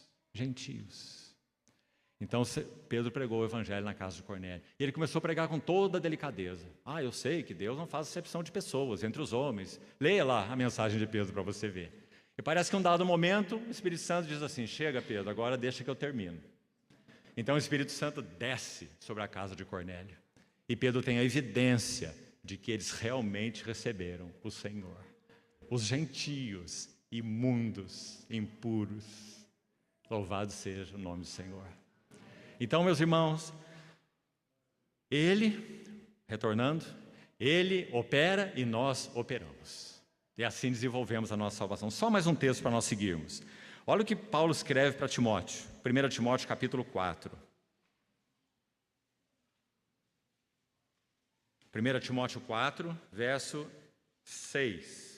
Então Pedro pregou o evangelho na casa de Cornélio. E ele começou a pregar com toda a delicadeza. Eu sei que Deus não faz acepção de pessoas entre os homens. Leia lá a mensagem de Pedro para você ver. E parece que em um dado momento, o Espírito Santo diz assim, chega Pedro, agora deixa que eu termino. Então o Espírito Santo desce sobre a casa de Cornélio. E Pedro tem a evidência de que eles realmente receberam o Senhor. Os gentios, imundos, impuros. Louvado seja o nome do Senhor. Então, meus irmãos, Ele, retornando, Ele opera e nós operamos. E assim desenvolvemos a nossa salvação. Só mais um texto para nós seguirmos. Olha o que Paulo escreve para Timóteo. 1 Timóteo capítulo 4. 1 Timóteo 4, verso 6.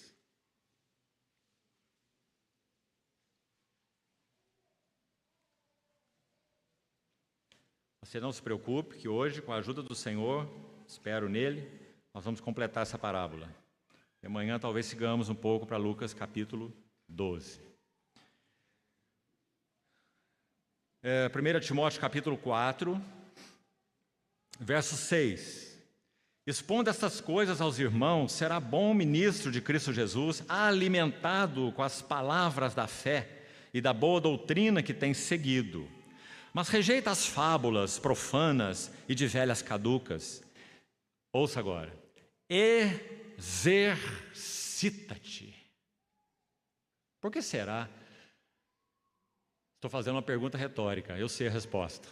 Você não se preocupe que hoje, com a ajuda do Senhor, espero nele, nós vamos completar essa parábola. E amanhã talvez sigamos um pouco para Lucas capítulo 12. 1 Timóteo capítulo 4, verso 6. Expondo estas coisas aos irmãos, será bom ministro de Cristo Jesus, alimentado com as palavras da fé e da boa doutrina que tem seguido. Mas rejeita as fábulas profanas e de velhas caducas. Ouça agora. Exercita-te. Por que será? Estou fazendo uma pergunta retórica, eu sei a resposta.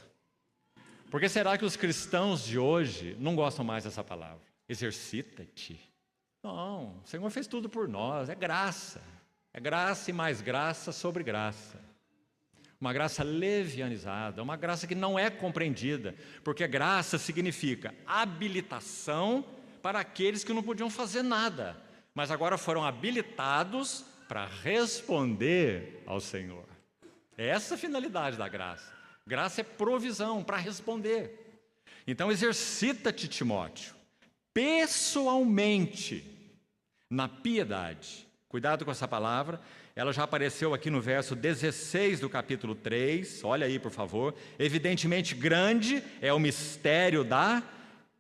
Por que será que os cristãos de hoje não gostam mais dessa palavra? Exercita-te. Não, o Senhor fez tudo por nós, é graça. É graça e mais graça sobre graça. Uma graça levianizada, uma graça que não é compreendida, porque graça significa habilitação para aqueles que não podiam fazer nada, mas agora foram habilitados para responder ao Senhor. É essa a finalidade da graça. Graça é provisão para responder. Então exercita-te, Timóteo, pessoalmente, na piedade. Cuidado com essa palavra, ela já apareceu aqui no verso 16 do capítulo 3, olha aí por favor. Evidentemente grande é o mistério da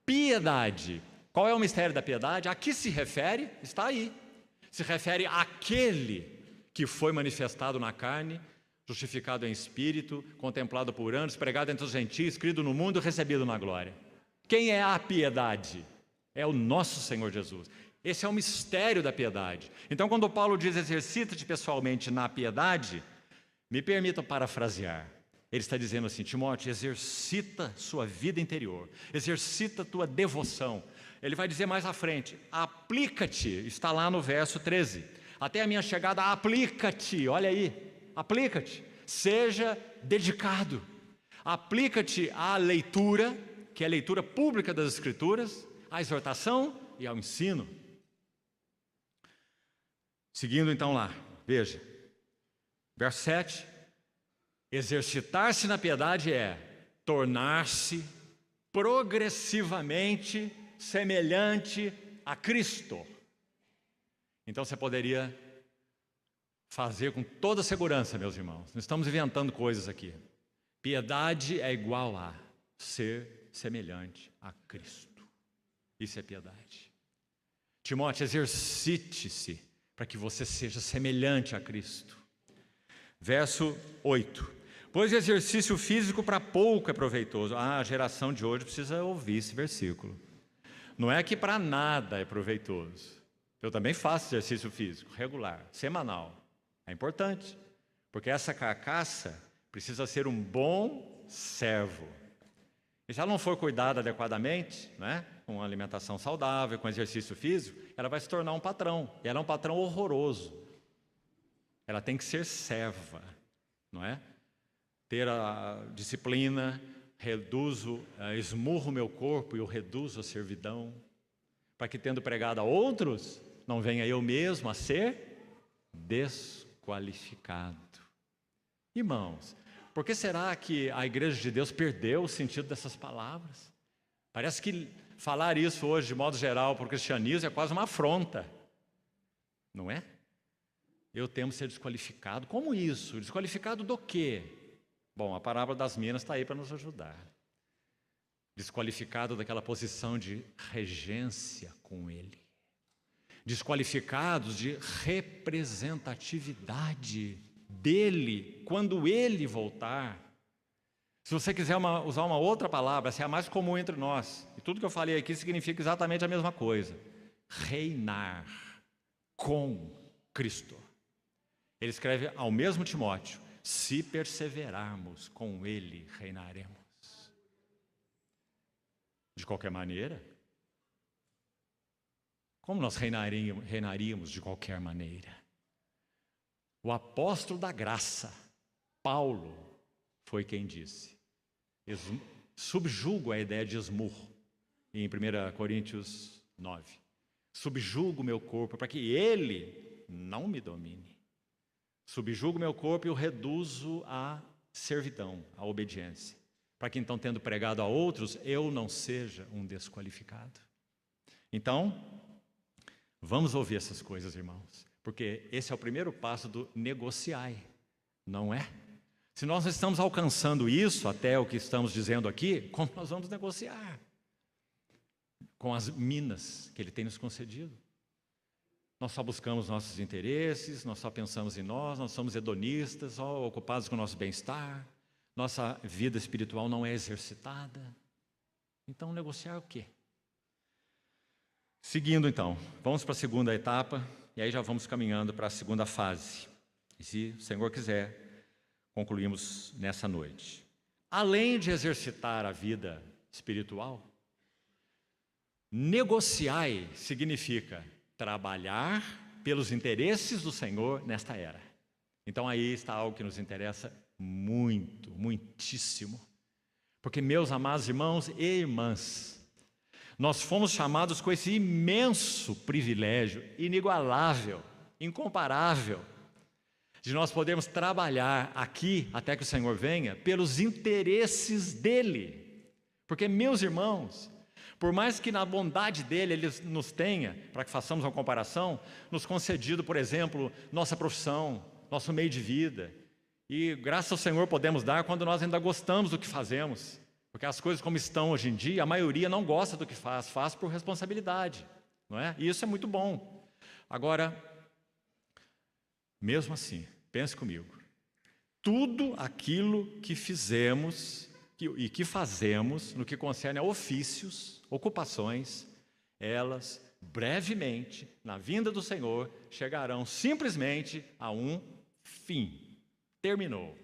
piedade. Qual é o mistério da piedade? A que se refere? Está aí. Se refere àquele que foi manifestado na carne, justificado em espírito, contemplado por anos, pregado entre os gentios, crido no mundo, recebido na glória. Quem é a piedade? É o nosso Senhor Jesus. Esse é o mistério da piedade. Então, quando Paulo diz exercita-te pessoalmente na piedade, me permita parafrasear. Ele está dizendo assim, Timóteo, exercita sua vida interior, exercita tua devoção. Ele vai dizer mais à frente, aplica-te, está lá no verso 13. Até a minha chegada, aplica-te, olha aí, aplica-te, seja dedicado. Aplica-te à leitura, que é a leitura pública das Escrituras, à exortação e ao ensino. Seguindo então lá, veja, verso 7, exercitar-se na piedade é tornar-se progressivamente semelhante a Cristo. Então você poderia fazer com toda segurança, meus irmãos, não estamos inventando coisas aqui. Piedade é igual a ser semelhante a Cristo. Isso é piedade. Timóteo, exercite-se para que você seja semelhante a Cristo. Verso 8. Pois o exercício físico para pouco é proveitoso. A geração de hoje precisa ouvir esse versículo. Não é que para nada é proveitoso. Eu também faço exercício físico, regular, semanal. É importante, porque essa carcaça precisa ser um bom servo. E se ela não for cuidada adequadamente, né, com alimentação saudável, com exercício físico, ela vai se tornar um patrão. E ela é um patrão horroroso. Ela tem que ser serva, não é? ter a disciplina, esmurro o meu corpo e o reduzo à servidão, para que, tendo pregado a outros, não venha eu mesmo a ser desqualificado. Irmãos, por que será que a Igreja de Deus perdeu o sentido dessas palavras? Parece que falar isso hoje, de modo geral, para o cristianismo é quase uma afronta, não é? Eu temo ser desqualificado. Como isso? Desqualificado do quê? Bom, a parábola das minas está aí para nos ajudar. Desqualificado daquela posição de regência com Ele. Desqualificados de representatividade dEle quando Ele voltar. Se você quiser usar uma outra palavra, essa é a mais comum entre nós. E tudo que eu falei aqui significa exatamente a mesma coisa. Reinar com Cristo. Ele escreve ao mesmo Timóteo: se perseverarmos, com Ele reinaremos. De qualquer maneira? Como nós reinaríamos de qualquer maneira? O apóstolo da graça, Paulo, foi quem disse. Subjugo a ideia de esmurro, em 1 Coríntios 9. Subjugo o meu corpo para que ele não me domine. Subjugo o meu corpo e o reduzo à servidão, à obediência. Para que então, tendo pregado a outros, eu não seja um desqualificado. Então, vamos ouvir essas coisas, irmãos. Porque esse é o primeiro passo do negociai, não é? Se nós não estamos alcançando isso, até o que estamos dizendo aqui, como nós vamos negociar? Com as minas que Ele tem nos concedido. Nós só buscamos nossos interesses, nós só pensamos em nós somos hedonistas, só ocupados com o nosso bem-estar, nossa vida espiritual não é exercitada. Então, negociar o quê? Seguindo então, vamos para a segunda etapa, e aí já vamos caminhando para a segunda fase. E se o Senhor quiser, concluímos nessa noite. Além de exercitar a vida espiritual, negociai significa trabalhar pelos interesses do Senhor nesta era. Então aí está algo que nos interessa muito, muitíssimo. Porque, meus amados irmãos e irmãs, nós fomos chamados com esse imenso privilégio, inigualável, incomparável, de nós podermos trabalhar aqui, até que o Senhor venha, pelos interesses dEle. Porque, meus irmãos, por mais que na bondade dEle Ele nos tenha, para que façamos uma comparação, nos concedido, por exemplo, nossa profissão, nosso meio de vida, e graças ao Senhor podemos dar quando nós ainda gostamos do que fazemos. Porque as coisas como estão hoje em dia, a maioria não gosta do que faz por responsabilidade, não é? E isso é muito bom. Agora, mesmo assim, pense comigo, tudo aquilo que fizemos e que fazemos no que concerne a ofícios, ocupações, elas brevemente, na vinda do Senhor, chegarão simplesmente a um fim. Terminou.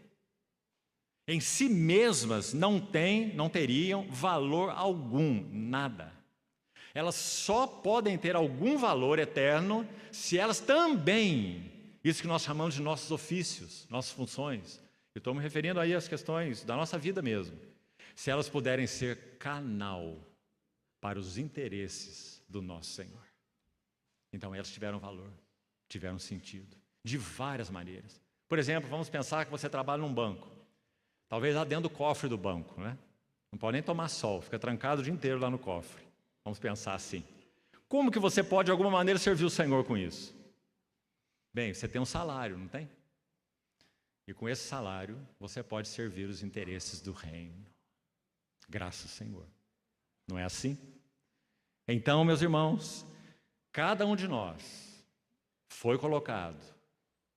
Em si mesmas não teriam valor algum, nada. Elas só podem ter algum valor eterno se elas também, isso que nós chamamos de nossos ofícios, nossas funções, eu estou me referindo aí às questões da nossa vida mesmo, se elas puderem ser canal para os interesses do nosso Senhor. Então elas tiveram valor, tiveram sentido, de várias maneiras. Por exemplo, vamos pensar que você trabalha num banco, talvez lá dentro do cofre do banco, né? Não pode nem tomar sol, fica trancado o dia inteiro lá no cofre. Vamos pensar assim. Como que você pode, de alguma maneira, servir o Senhor com isso? Bem, você tem um salário, não tem? E com esse salário, você pode servir os interesses do reino. Graças ao Senhor. Não é assim? Então, meus irmãos, cada um de nós foi colocado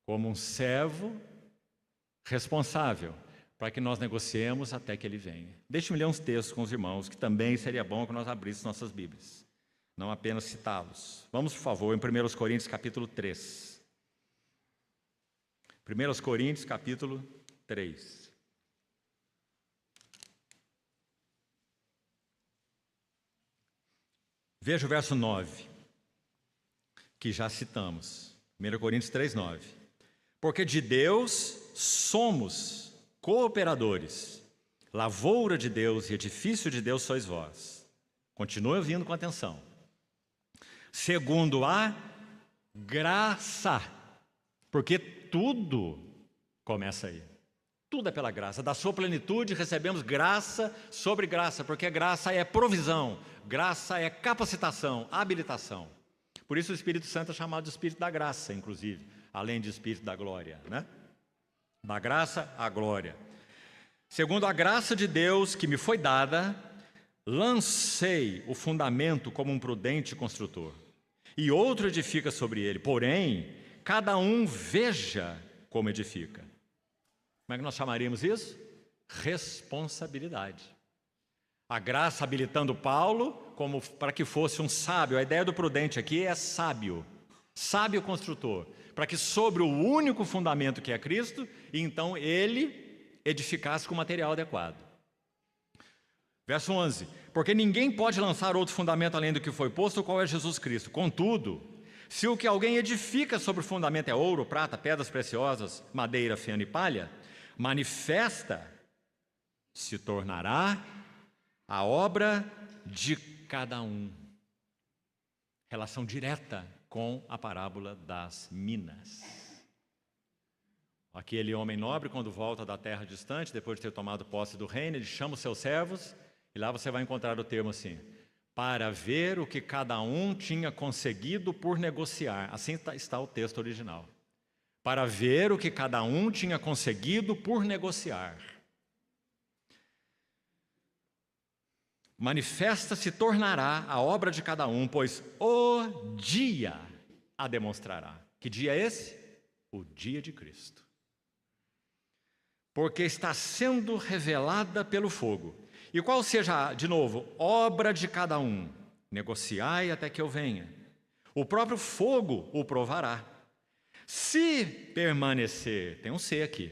como um servo responsável para que nós negociemos até que Ele venha. Deixe-me ler uns textos com os irmãos, que também seria bom que nós abríssemos nossas Bíblias, não apenas citá-los. Vamos, por favor, em 1 Coríntios capítulo 3. 1 Coríntios capítulo 3. Veja o verso 9, que já citamos. 1 Coríntios 3, 9. Porque de Deus somos cooperadores, lavoura de Deus e edifício de Deus sois vós. Continue ouvindo com atenção. Segundo a graça, porque tudo começa aí. Tudo é pela graça. Da sua plenitude recebemos graça sobre graça, porque graça é provisão, graça é capacitação, habilitação. Por isso o Espírito Santo é chamado de Espírito da graça, inclusive, além de Espírito da glória, né? Da graça à glória. Segundo a graça de Deus que me foi dada, lancei o fundamento como um prudente construtor, e outro edifica sobre ele. Porém, cada um veja como edifica. Como é que nós chamaríamos isso? Responsabilidade. A graça habilitando Paulo como para que fosse um sábio. A ideia do prudente aqui é sábio, sábio construtor, para que sobre o único fundamento que é Cristo, então ele edificasse com material adequado. Verso 11: porque ninguém pode lançar outro fundamento além do que foi posto, o qual é Jesus Cristo. Contudo, se o que alguém edifica sobre o fundamento é ouro, prata, pedras preciosas, madeira, feno e palha, manifesta se tornará a obra de cada um. Relação direta com a parábola das minas. Aquele homem nobre, quando volta da terra distante, depois de ter tomado posse do reino, ele chama os seus servos, e lá você vai encontrar o termo assim: para ver o que cada um tinha conseguido por negociar. Assim está o texto original. Para ver o que cada um tinha conseguido por negociar. Manifesta se tornará a obra de cada um, pois o dia a demonstrará. Que dia é esse? O dia de Cristo. Porque está sendo revelada pelo fogo. E qual seja, de novo, obra de cada um? Negociai até que eu venha. O próprio fogo o provará. Se permanecer, tem um se aqui,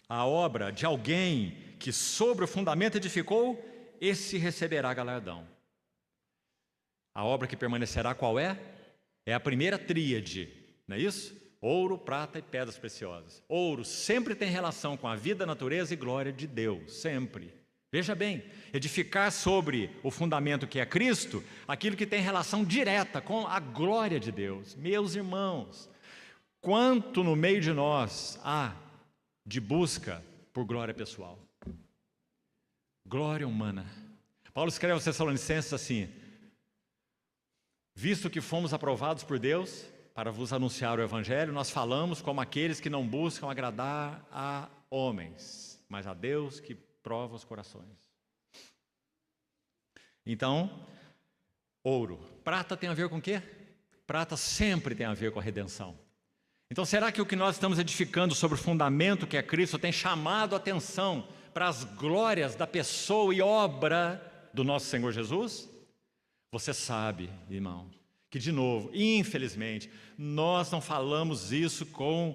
a obra de alguém que sobre o fundamento edificou, esse receberá galardão. A obra que permanecerá qual é? É a primeira tríade, não é isso? Ouro, prata e pedras preciosas. Ouro sempre tem relação com a vida, natureza e glória de Deus, sempre. Veja bem, edificar sobre o fundamento que é Cristo, aquilo que tem relação direta com a glória de Deus. Meus irmãos, quanto no meio de nós há de busca por glória pessoal, glória humana. Paulo escreve aos Tessalonicenses assim: visto que fomos aprovados por Deus para vos anunciar o Evangelho, nós falamos como aqueles que não buscam agradar a homens, mas a Deus que prova os corações. Então, ouro, prata tem a ver com o quê? Prata sempre tem a ver com a redenção. Então, será que o que nós estamos edificando sobre o fundamento que é Cristo tem chamado a atenção para as glórias da pessoa e obra do nosso Senhor Jesus? Você sabe, irmão, que de novo, infelizmente, nós não falamos isso com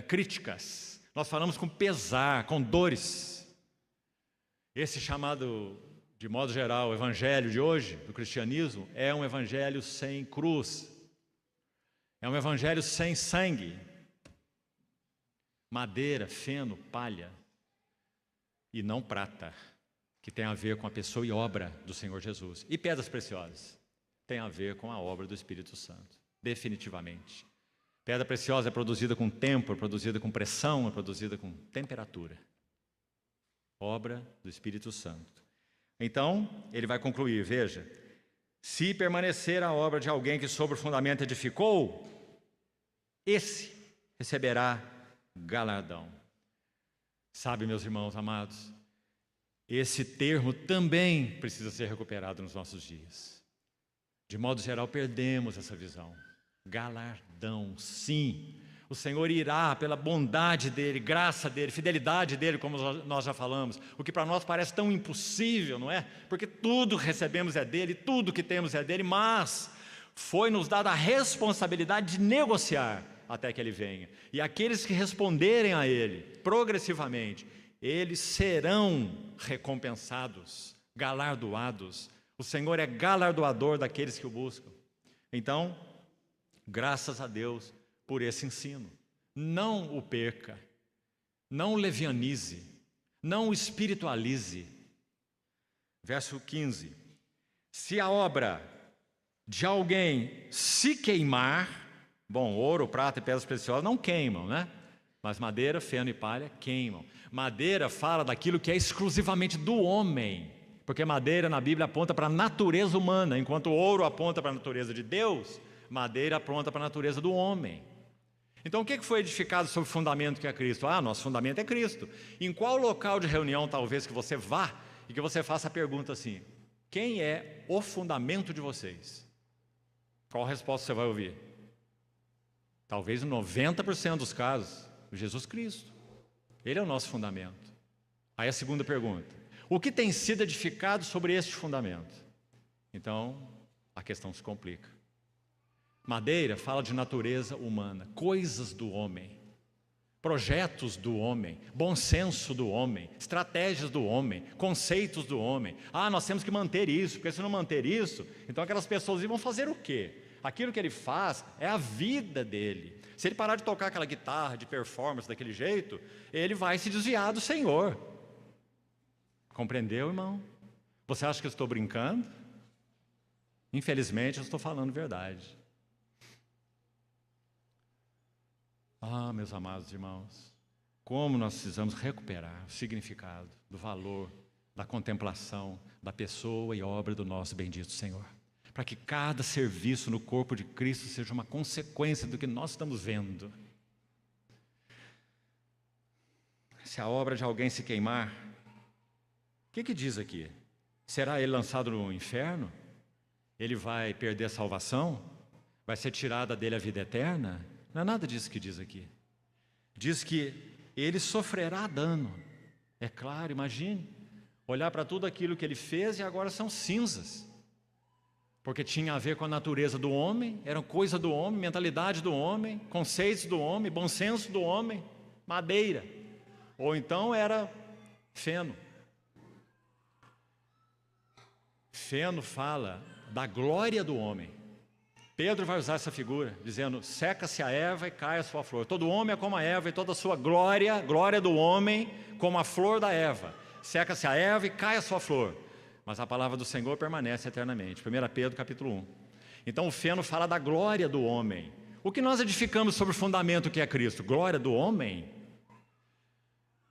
críticas, nós falamos com pesar, com dores. Esse chamado, de modo geral, o evangelho de hoje, do cristianismo, é um evangelho sem cruz. É um evangelho sem sangue, madeira, feno, palha, e não prata, que tem a ver com a pessoa e obra do Senhor Jesus. E pedras preciosas, tem a ver com a obra do Espírito Santo, definitivamente. Pedra preciosa é produzida com tempo, é produzida com pressão, é produzida com temperatura. Obra do Espírito Santo. Então, ele vai concluir, veja: se permanecer a obra de alguém que sobre o fundamento edificou, esse receberá galardão. Sabe, meus irmãos amados, esse termo também precisa ser recuperado nos nossos dias. De modo geral, perdemos essa visão. Galardão, sim. O Senhor irá, pela bondade dEle, graça dEle, fidelidade dEle, como nós já falamos, o que para nós parece tão impossível, não é? Porque tudo que recebemos é dEle, tudo que temos é dEle, mas foi-nos dada a responsabilidade de negociar até que Ele venha. E aqueles que responderem a Ele, progressivamente, eles serão recompensados, galardoados. O Senhor é galardoador daqueles que o buscam. Então, graças a Deus por esse ensino. Não o perca. não levianize, não espiritualize. Verso 15: se a obra de alguém se queimar, bom, ouro, prata e pedras preciosas não queimam, né? Mas madeira, feno e palha queimam. Madeira fala daquilo que é exclusivamente do homem, porque madeira na Bíblia aponta para a natureza humana, enquanto o ouro aponta para a natureza de Deus, madeira aponta para a natureza do homem. Então o que foi edificado sobre o fundamento que é Cristo? Nosso fundamento é Cristo. Em qual local de reunião talvez que você vá e que você faça a pergunta assim: quem é o fundamento de vocês? Qual resposta você vai ouvir? Talvez em 90% dos casos, Jesus Cristo. Ele é o nosso fundamento. Aí a segunda pergunta: o que tem sido edificado sobre este fundamento? Então, a questão se complica. Madeira fala de natureza humana, coisas do homem, projetos do homem, bom senso do homem, estratégias do homem, conceitos do homem. Nós temos que manter isso, porque se não manter isso, então aquelas pessoas vão fazer o quê? Aquilo que ele faz é a vida dele. Se ele parar de tocar aquela guitarra de performance daquele jeito, ele vai se desviar do Senhor. Compreendeu, irmão? Você acha que eu estou brincando? Infelizmente, eu estou falando verdade. Meus amados irmãos, como nós precisamos recuperar o significado do valor, da contemplação, da pessoa e obra do nosso bendito Senhor, para que cada serviço no corpo de Cristo seja uma consequência do que nós estamos vendo. Se a obra de alguém se queimar, o que diz aqui? Será ele lançado no inferno? Ele vai perder a salvação? Vai ser tirada dele a vida eterna? Não é nada disso que diz aqui. Diz que ele sofrerá dano. É claro, imagine, olhar para tudo aquilo que ele fez e agora são cinzas. Porque tinha a ver com a natureza do homem, eram coisa do homem, mentalidade do homem, conceitos do homem, bom senso do homem, madeira. Ou então era feno. Feno fala da glória do homem. Pedro vai usar essa figura, dizendo: seca-se a erva e cai a sua flor. Todo homem é como a erva e toda a sua glória, glória do homem, como a flor da erva. Seca-se a erva e cai a sua flor. Mas a palavra do Senhor permanece eternamente. 1 Pedro capítulo 1. Então o feno fala da glória do homem. O que nós edificamos sobre o fundamento que é Cristo? Glória do homem?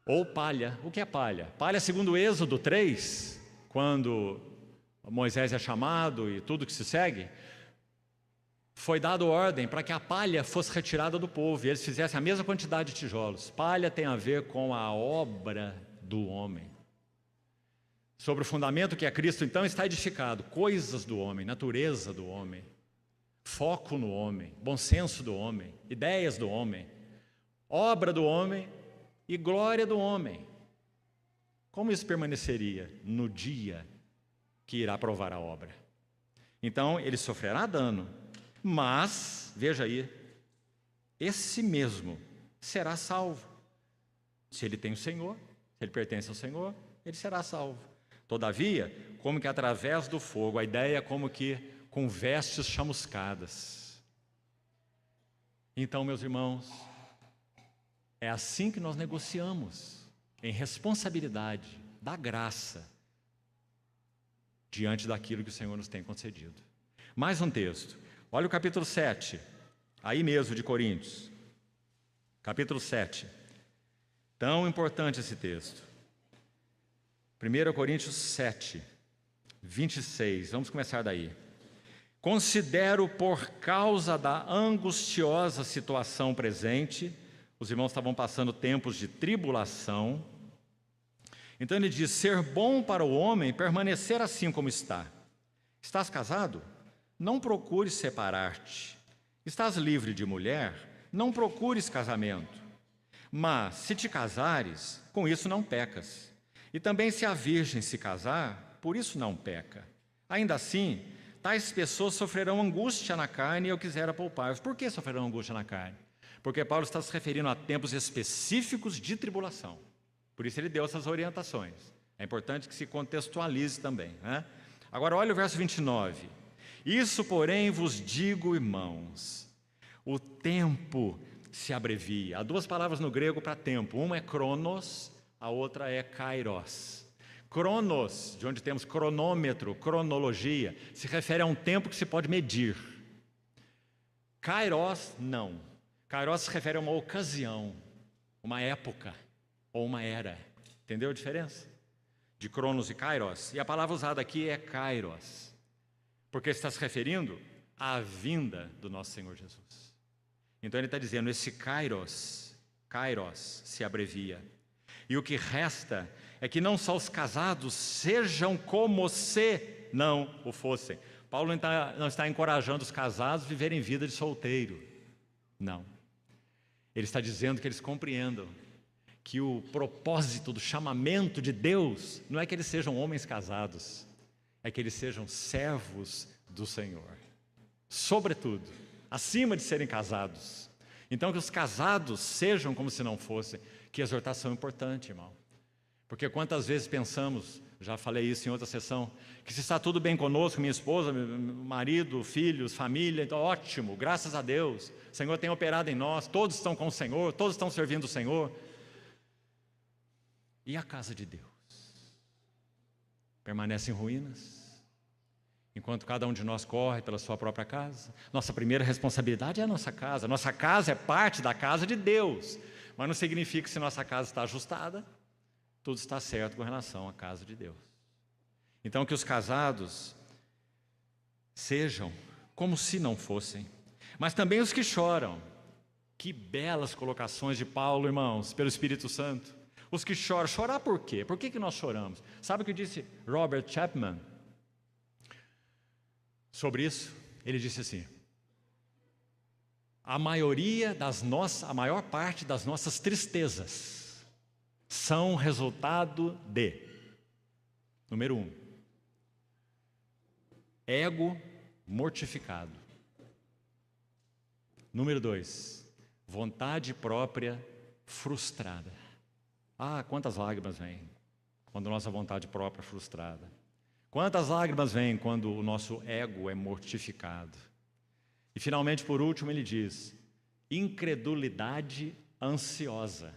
Ou palha? O que é palha? Palha, segundo Êxodo 3, quando Moisés é chamado e tudo que se segue, foi dado ordem para que a palha fosse retirada do povo e eles fizessem a mesma quantidade de tijolos. Palha tem a ver com a obra do homem. Sobre o fundamento que é Cristo, então, está edificado coisas do homem, natureza do homem, foco no homem, bom senso do homem, ideias do homem, obra do homem e glória do homem. Como isso permaneceria no dia que irá provar a obra? Então, ele sofrerá dano, mas, veja aí, esse mesmo será salvo. Se ele tem o Senhor, se ele pertence ao Senhor, ele será salvo. Todavia, como que através do fogo, a ideia é como que com vestes chamuscadas. Então, meus irmãos, é assim que nós negociamos, em responsabilidade da graça, diante daquilo que o Senhor nos tem concedido. Mais um texto. Olha o capítulo 7, aí mesmo de Coríntios. Capítulo 7. Tão importante esse texto. 1 Coríntios 7, 26. Vamos começar daí. Considero por causa da angustiosa situação presente, os irmãos estavam passando tempos de tribulação. Então ele diz: ser bom para o homem permanecer assim como está. Estás casado? Não procures separar-te. Estás livre de mulher? Não procures casamento. Mas, se te casares, com isso não pecas. E também se a virgem se casar, por isso não peca. Ainda assim, tais pessoas sofrerão angústia na carne e eu quisera poupar-vos. Por que sofrerão angústia na carne? Porque Paulo está se referindo a tempos específicos de tribulação. Por isso ele deu essas orientações. É importante que se contextualize também, né? Agora olha o verso 29. Isso, porém, vos digo, irmãos, o tempo se abrevia. Há duas palavras no grego para tempo. Uma é cronos, a outra é kairos. Cronos, de onde temos cronômetro, cronologia, se refere a um tempo que se pode medir. Kairos, não. Kairos se refere a uma ocasião, uma época ou uma era. Entendeu a diferença? De cronos e kairos. E a palavra usada aqui é kairos, porque está se referindo à vinda do nosso Senhor Jesus. Então ele está dizendo, esse kairos se abrevia. E o que resta é que não só os casados sejam como se não o fossem. Paulo não está encorajando os casados a viverem vida de solteiro. Não. Ele está dizendo que eles compreendam que o propósito do chamamento de Deus não é que eles sejam homens casados, é que eles sejam servos do Senhor. Sobretudo, acima de serem casados. Então que os casados sejam como se não fossem. Que exortação importante, irmão. Porque quantas vezes pensamos, já falei isso em outra sessão, que se está tudo bem conosco, minha esposa, meu marido, filhos, família, então ótimo, graças a Deus, o Senhor tem operado em nós, todos estão com o Senhor, todos estão servindo o Senhor. E a casa de Deus? Permanece em ruínas? Enquanto cada um de nós corre pela sua própria casa? Nossa primeira responsabilidade é a nossa casa é parte da casa de Deus, mas não significa que se nossa casa está ajustada, tudo está certo com relação à casa de Deus. Então que os casados sejam como se não fossem, mas também os que choram. Que belas colocações de Paulo, irmãos, pelo Espírito Santo. Os que choram, chorar por quê? Por que nós choramos? Sabe o que disse Robert Chapman sobre isso? Ele disse assim, a maior parte das nossas tristezas são resultado de, número 1, ego mortificado. Número 2, vontade própria frustrada. Ah, quantas lágrimas vêm quando nossa vontade própria é frustrada. Quantas lágrimas vêm quando o nosso ego é mortificado. E finalmente, por último, ele diz, incredulidade ansiosa.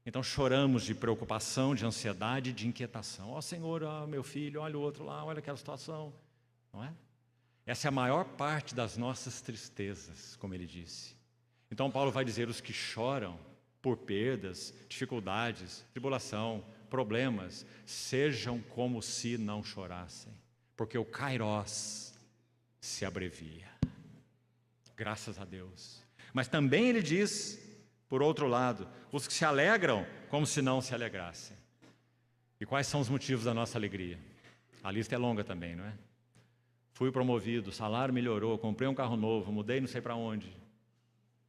Então choramos de preocupação, de ansiedade, de inquietação. Ó Senhor, ó meu filho, olha o outro lá, olha aquela situação. Não é? Essa é a maior parte das nossas tristezas, como ele disse. Então Paulo vai dizer, os que choram por perdas, dificuldades, tribulação, problemas, sejam como se não chorassem, porque o kairos se abrevia. Graças a Deus. Mas também ele diz, por outro lado, os que se alegram como se não se alegrassem. E quais são os motivos da nossa alegria? A lista é longa também, não é? Fui promovido, o salário melhorou, comprei um carro novo, mudei não sei para onde.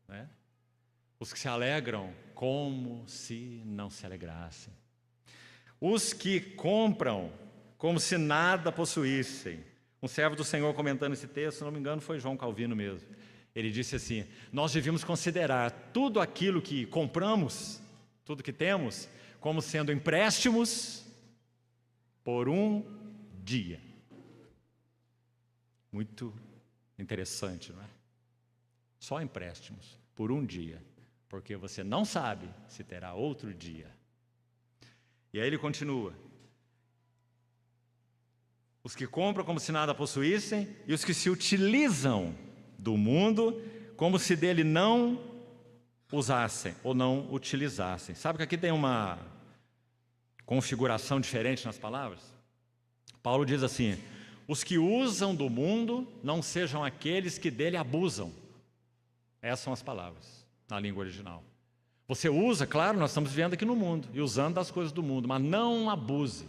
Não é? Os que se alegram como se não se alegrassem. Os que compram como se nada possuíssem. Um servo do Senhor comentando esse texto, se não me engano, foi João Calvino mesmo. Ele disse assim, nós devíamos considerar tudo aquilo que compramos, tudo que temos, como sendo empréstimos por um dia. Muito interessante, não é? Só empréstimos por um dia, porque você não sabe se terá outro dia. E aí ele continua. Os que compram como se nada possuíssem e os que se utilizam do mundo como se dele não usassem ou não utilizassem. Sabe que aqui tem uma configuração diferente nas palavras? Paulo diz assim, os que usam do mundo não sejam aqueles que dele abusam. Essas são as palavras na língua original. Você usa, claro, nós estamos vivendo aqui no mundo e usando das coisas do mundo, mas não abuse.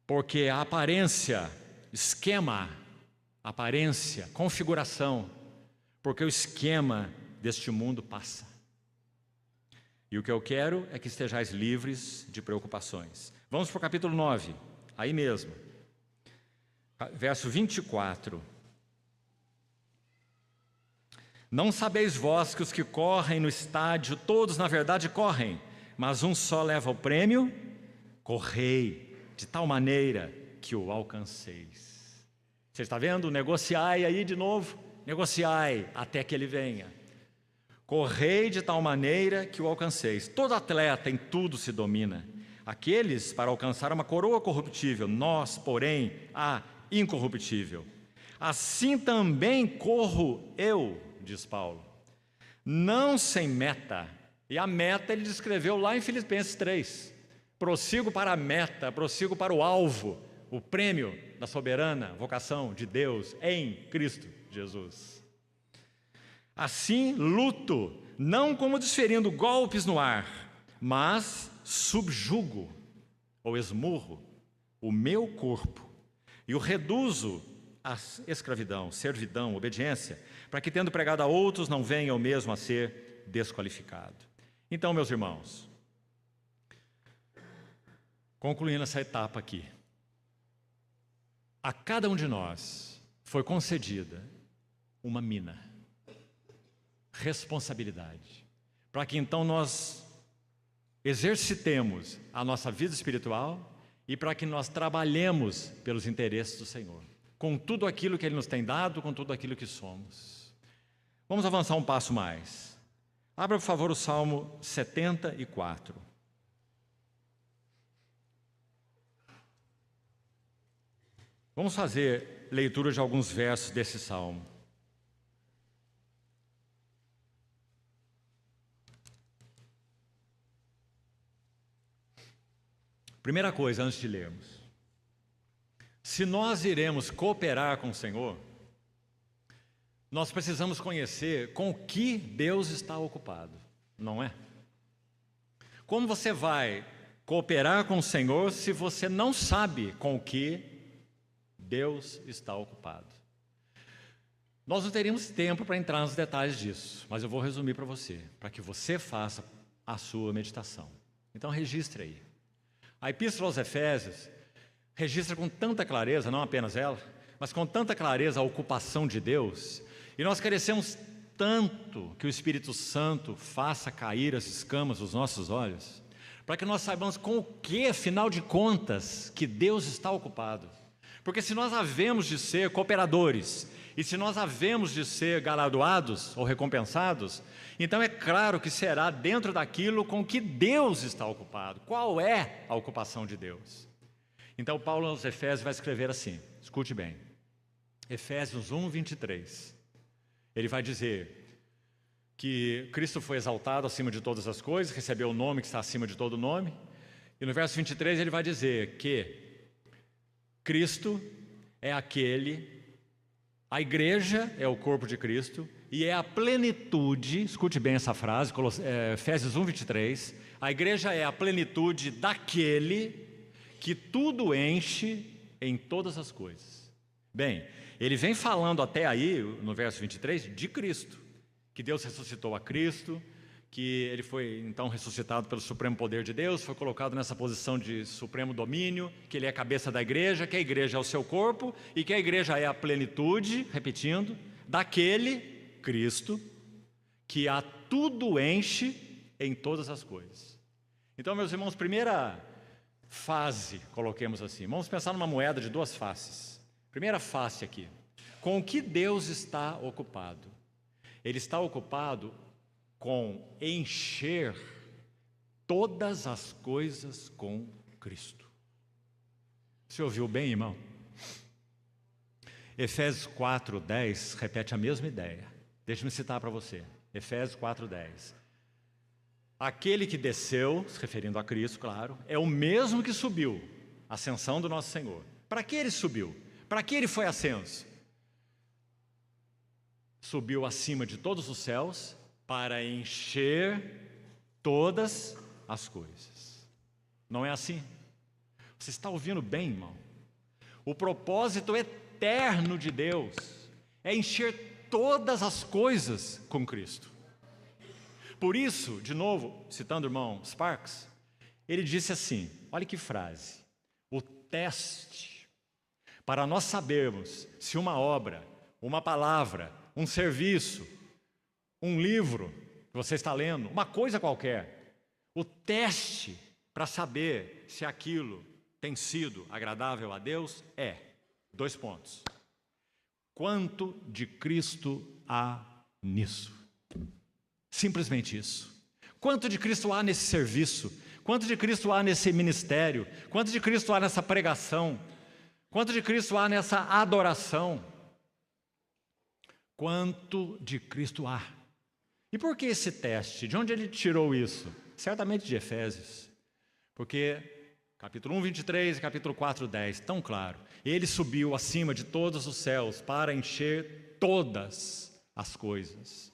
Porque a aparência, esquema, aparência, configuração, porque o esquema deste mundo passa. E o que eu quero é que estejais livres de preocupações. Vamos para o capítulo 9, aí mesmo, verso 24. Não sabeis vós que os que correm no estádio, todos na verdade correm, mas um só leva o prêmio? Correi de tal maneira que o alcanceis. Você está vendo? Negociai aí de novo. negociai até que ele venha. Correi de tal maneira que o alcanceis. Todo atleta em tudo se domina. Aqueles para alcançar uma coroa corruptível, nós, porém, a incorruptível. Assim também corro eu, diz Paulo, não sem meta. E a meta ele descreveu lá em Filipenses 3. Prossigo para a meta, prossigo para o alvo, o prêmio da soberana vocação de Deus em Cristo Jesus. Assim luto, não como desferindo golpes no ar, mas subjugo ou esmurro o meu corpo e o reduzo à escravidão, servidão, obediência, para que, tendo pregado a outros, não venha eu mesmo a ser desqualificado. Então, meus irmãos, concluindo essa etapa aqui, a cada um de nós foi concedida uma mina, responsabilidade, para que então nós exercitemos a nossa vida espiritual e para que nós trabalhemos pelos interesses do Senhor, com tudo aquilo que Ele nos tem dado, com tudo aquilo que somos. Vamos avançar um passo mais. Abra, por favor, o Salmo 74. Vamos fazer leitura de alguns versos desse salmo. Primeira coisa, antes de lermos, se nós iremos cooperar com o Senhor, nós precisamos conhecer com o que Deus está ocupado, não é? Como você vai cooperar com o Senhor se você não sabe com o que Deus está ocupado? Nós não teríamos tempo para entrar nos detalhes disso, mas eu vou resumir para você, para que você faça a sua meditação. Então registre aí. A Epístola aos Efésios registra com tanta clareza, não apenas ela, mas com tanta clareza a ocupação de Deus, e nós carecemos tanto que o Espírito Santo faça cair as escamas dos nossos olhos, para que nós saibamos com o que, afinal de contas, que Deus está ocupado. Porque se nós havemos de ser cooperadores, e se nós havemos de ser galardoados ou recompensados, então é claro que será dentro daquilo com que Deus está ocupado. Qual é a ocupação de Deus? Então Paulo aos Efésios vai escrever assim, escute bem, Efésios 1, 23. Ele vai dizer que Cristo foi exaltado acima de todas as coisas, recebeu o nome que está acima de todo nome, e no verso 23 ele vai dizer que Cristo é aquele, a igreja é o corpo de Cristo e é a plenitude, escute bem essa frase, Efésios 1, 23, a igreja é a plenitude daquele que tudo enche em todas as coisas. Bem, ele vem falando até aí, no verso 23, de Cristo, que Deus ressuscitou a Cristo, que ele foi então ressuscitado pelo supremo poder de Deus, foi colocado nessa posição de supremo domínio, que ele é a cabeça da igreja, que a igreja é o seu corpo e que a igreja é a plenitude, repetindo, daquele Cristo que a tudo enche em todas as coisas. Então, meus irmãos, primeira fase, coloquemos assim, vamos pensar numa moeda de duas faces. Primeira face aqui, com o que Deus está ocupado? Ele está ocupado com encher todas as coisas com Cristo. Você ouviu bem, irmão? Efésios 4:10 repete a mesma ideia. Deixa-me citar para você. Efésios 4:10. Aquele que desceu, se referindo a Cristo, claro, é o mesmo que subiu, a ascensão do nosso Senhor. Para que ele subiu? Para que ele foi ascenso? Subiu acima de todos os céus para encher todas as coisas. Não é assim? Você está ouvindo bem, irmão? O propósito eterno de Deus é encher todas as coisas com Cristo. Por isso, de novo, citando o irmão Sparks, ele disse assim, olha que frase, o teste para nós sabermos se uma obra, uma palavra, um serviço, um livro que você está lendo, uma coisa qualquer, o teste para saber se aquilo tem sido agradável a Deus é, 2 pontos. Quanto de Cristo há nisso? Simplesmente isso. Quanto de Cristo há nesse serviço? Quanto de Cristo há nesse ministério? Quanto de Cristo há nessa pregação? Quanto de Cristo há nessa adoração? Quanto de Cristo há? E por que esse teste? De onde ele tirou isso? Certamente de Efésios. Porque capítulo 1, 23 e capítulo 4, 10, tão claro. Ele subiu acima de todos os céus para encher todas as coisas.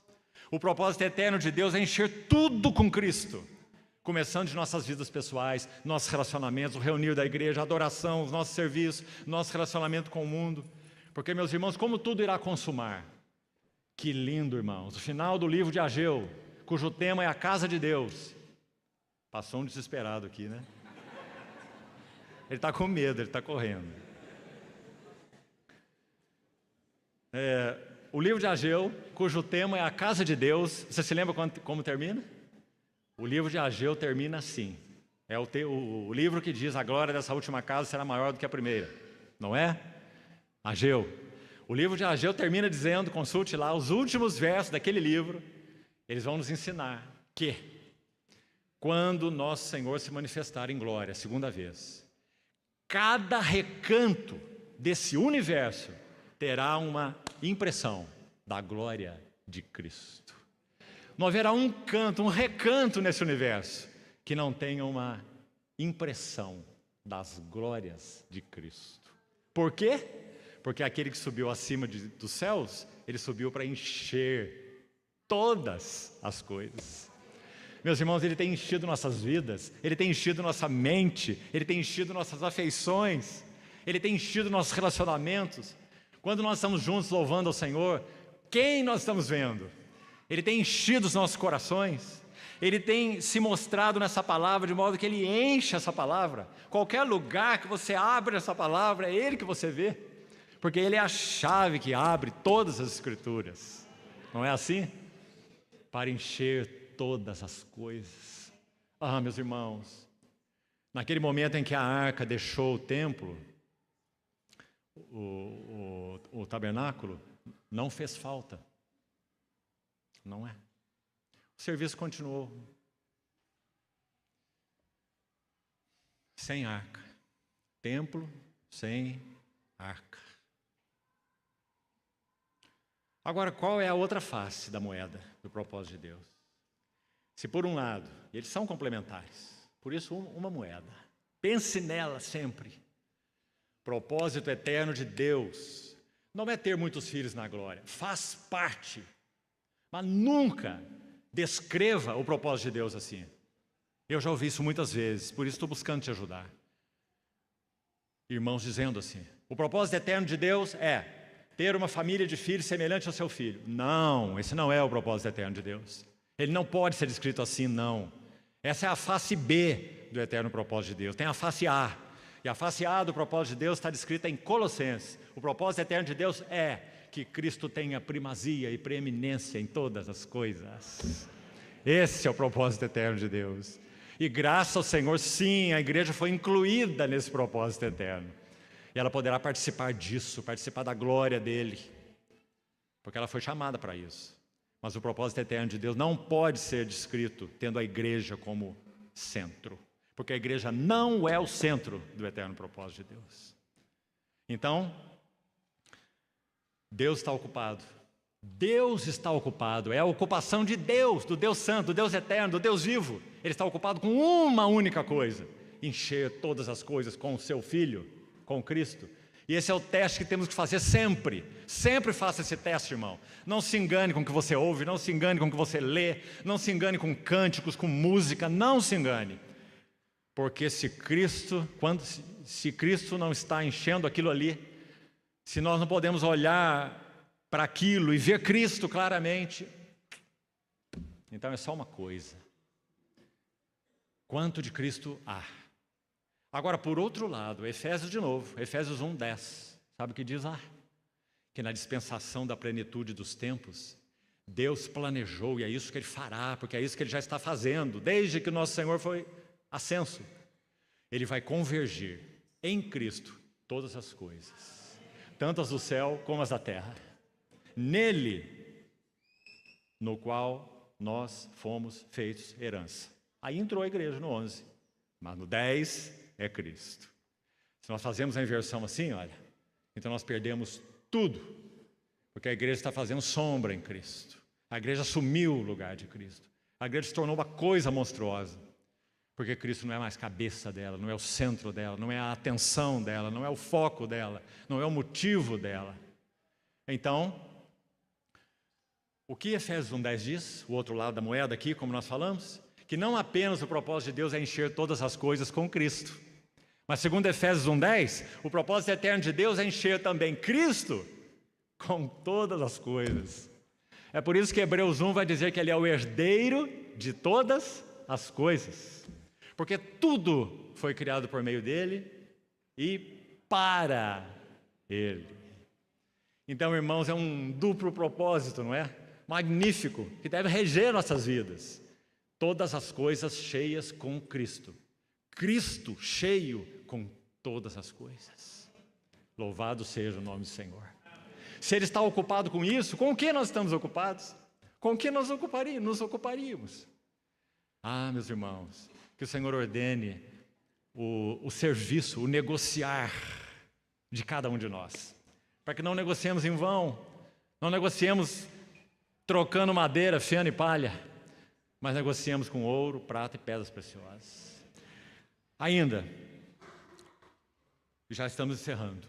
O propósito eterno de Deus é encher tudo com Cristo. Começando de nossas vidas pessoais, nossos relacionamentos, o reunir da igreja, a adoração, os nossos serviços, nosso relacionamento com o mundo. Porque, meus irmãos, como tudo irá consumar? Que lindo, irmãos. O final do livro de Ageu, cujo tema é a casa de Deus. Passou um desesperado aqui, né? Ele está com medo, ele está correndo. O livro de Ageu, cujo tema é a casa de Deus. Você se lembra como termina? O livro de Ageu termina assim. É o livro que diz: a glória dessa última casa será maior do que a primeira. Não é? Ageu. O livro de Ageu termina dizendo, consulte lá, os últimos versos daquele livro, eles vão nos ensinar que, quando nosso Senhor se manifestar em glória, a segunda vez, cada recanto desse universo terá uma impressão da glória de Cristo. Não haverá um canto, um recanto nesse universo que não tenha uma impressão das glórias de Cristo. Por quê? Porque aquele que subiu acima dos céus, ele subiu para encher todas as coisas. Meus irmãos, ele tem enchido nossas vidas, ele tem enchido nossa mente, ele tem enchido nossas afeições, ele tem enchido nossos relacionamentos. Quando nós estamos juntos louvando ao Senhor, quem nós estamos vendo? Ele tem enchido os nossos corações, ele tem se mostrado nessa palavra de modo que ele enche essa palavra. Qualquer lugar que você abre essa palavra, é ele que você vê, porque ele é a chave que abre todas as escrituras. Não é assim? Para encher todas as coisas. Ah, meus irmãos, naquele momento em que a arca deixou o templo, o tabernáculo, não fez falta. Não é? O serviço continuou. Sem arca. Templo sem arca. Agora, qual é a outra face da moeda do propósito de Deus? Se por um lado, eles são complementares, por isso uma moeda. Pense nela sempre. Propósito eterno de Deus não é ter muitos filhos na glória, faz parte, mas nunca descreva o propósito de Deus assim. Eu já ouvi isso muitas vezes, por isso estou buscando te ajudar. Irmãos dizendo assim: o propósito eterno de Deus é ter uma família de filhos semelhante ao seu filho. Não, esse não é o propósito eterno de Deus. Ele não pode ser descrito assim, não. Essa é a face B do eterno propósito de Deus. Tem a face A. E a face A do propósito de Deus está descrita em Colossenses. O propósito eterno de Deus é que Cristo tenha primazia e preeminência em todas as coisas. Esse é o propósito eterno de Deus. E graças ao Senhor, sim, a igreja foi incluída nesse propósito eterno. E ela poderá participar disso, participar da glória dele, porque ela foi chamada para isso. Mas o propósito eterno de Deus não pode ser descrito tendo a igreja como centro, porque a igreja não é o centro do eterno propósito de Deus. Então, Deus está ocupado. Deus está ocupado, é a ocupação de Deus, do Deus santo, do Deus eterno, do Deus vivo. Ele está ocupado com uma única coisa: encher todas as coisas com o seu Filho, com Cristo. E esse é o teste que temos que fazer sempre. Sempre faça esse teste, irmão. Não se engane com o que você ouve, não se engane com o que você lê, não se engane com cânticos, com música, não se engane. Porque se Cristo não está enchendo aquilo ali, se nós não podemos olhar para aquilo e ver Cristo claramente, então é só uma coisa: quanto de Cristo há? Agora, por outro lado, Efésios de novo, Efésios 1:10, sabe o que diz lá? Que na dispensação da plenitude dos tempos, Deus planejou, e é isso que Ele fará, porque é isso que Ele já está fazendo, desde que o nosso Senhor foi ascenso. Ele vai convergir em Cristo todas as coisas. tanto as do céu como as da terra. Nele, no qual nós fomos feitos herança. Aí entrou a igreja no 11, mas no 10 é Cristo. Se nós fazemos a inversão assim, olha, então nós perdemos tudo, porque a igreja está fazendo sombra em Cristo. A igreja assumiu o lugar de Cristo. A igreja se tornou uma coisa monstruosa, porque Cristo não é mais cabeça dela, não é o centro dela, não é a atenção dela, não é o foco dela, não é o motivo dela. Então, o que Efésios 1:10 diz, o outro lado da moeda aqui, como nós falamos, que não apenas o propósito de Deus é encher todas as coisas com Cristo, mas segundo Efésios 1:10, o propósito eterno de Deus é encher também Cristo com todas as coisas. É por isso que Hebreus 1 vai dizer que Ele é o herdeiro de todas as coisas, porque tudo foi criado por meio dEle e para Ele. Então, irmãos, é um duplo propósito, não é? Magnífico, que deve reger nossas vidas. Todas as coisas cheias com Cristo. Cristo cheio com todas as coisas. Louvado seja o nome do Senhor. Se Ele está ocupado com isso, com o que nós estamos ocupados? Com o que nós nos ocuparíamos? Ah, meus irmãos, que o Senhor ordene o serviço, o negociar de cada um de nós, para que não negociemos em vão, não negociemos trocando madeira, feno e palha, mas negociemos com ouro, prata e pedras preciosas. Ainda, já estamos encerrando.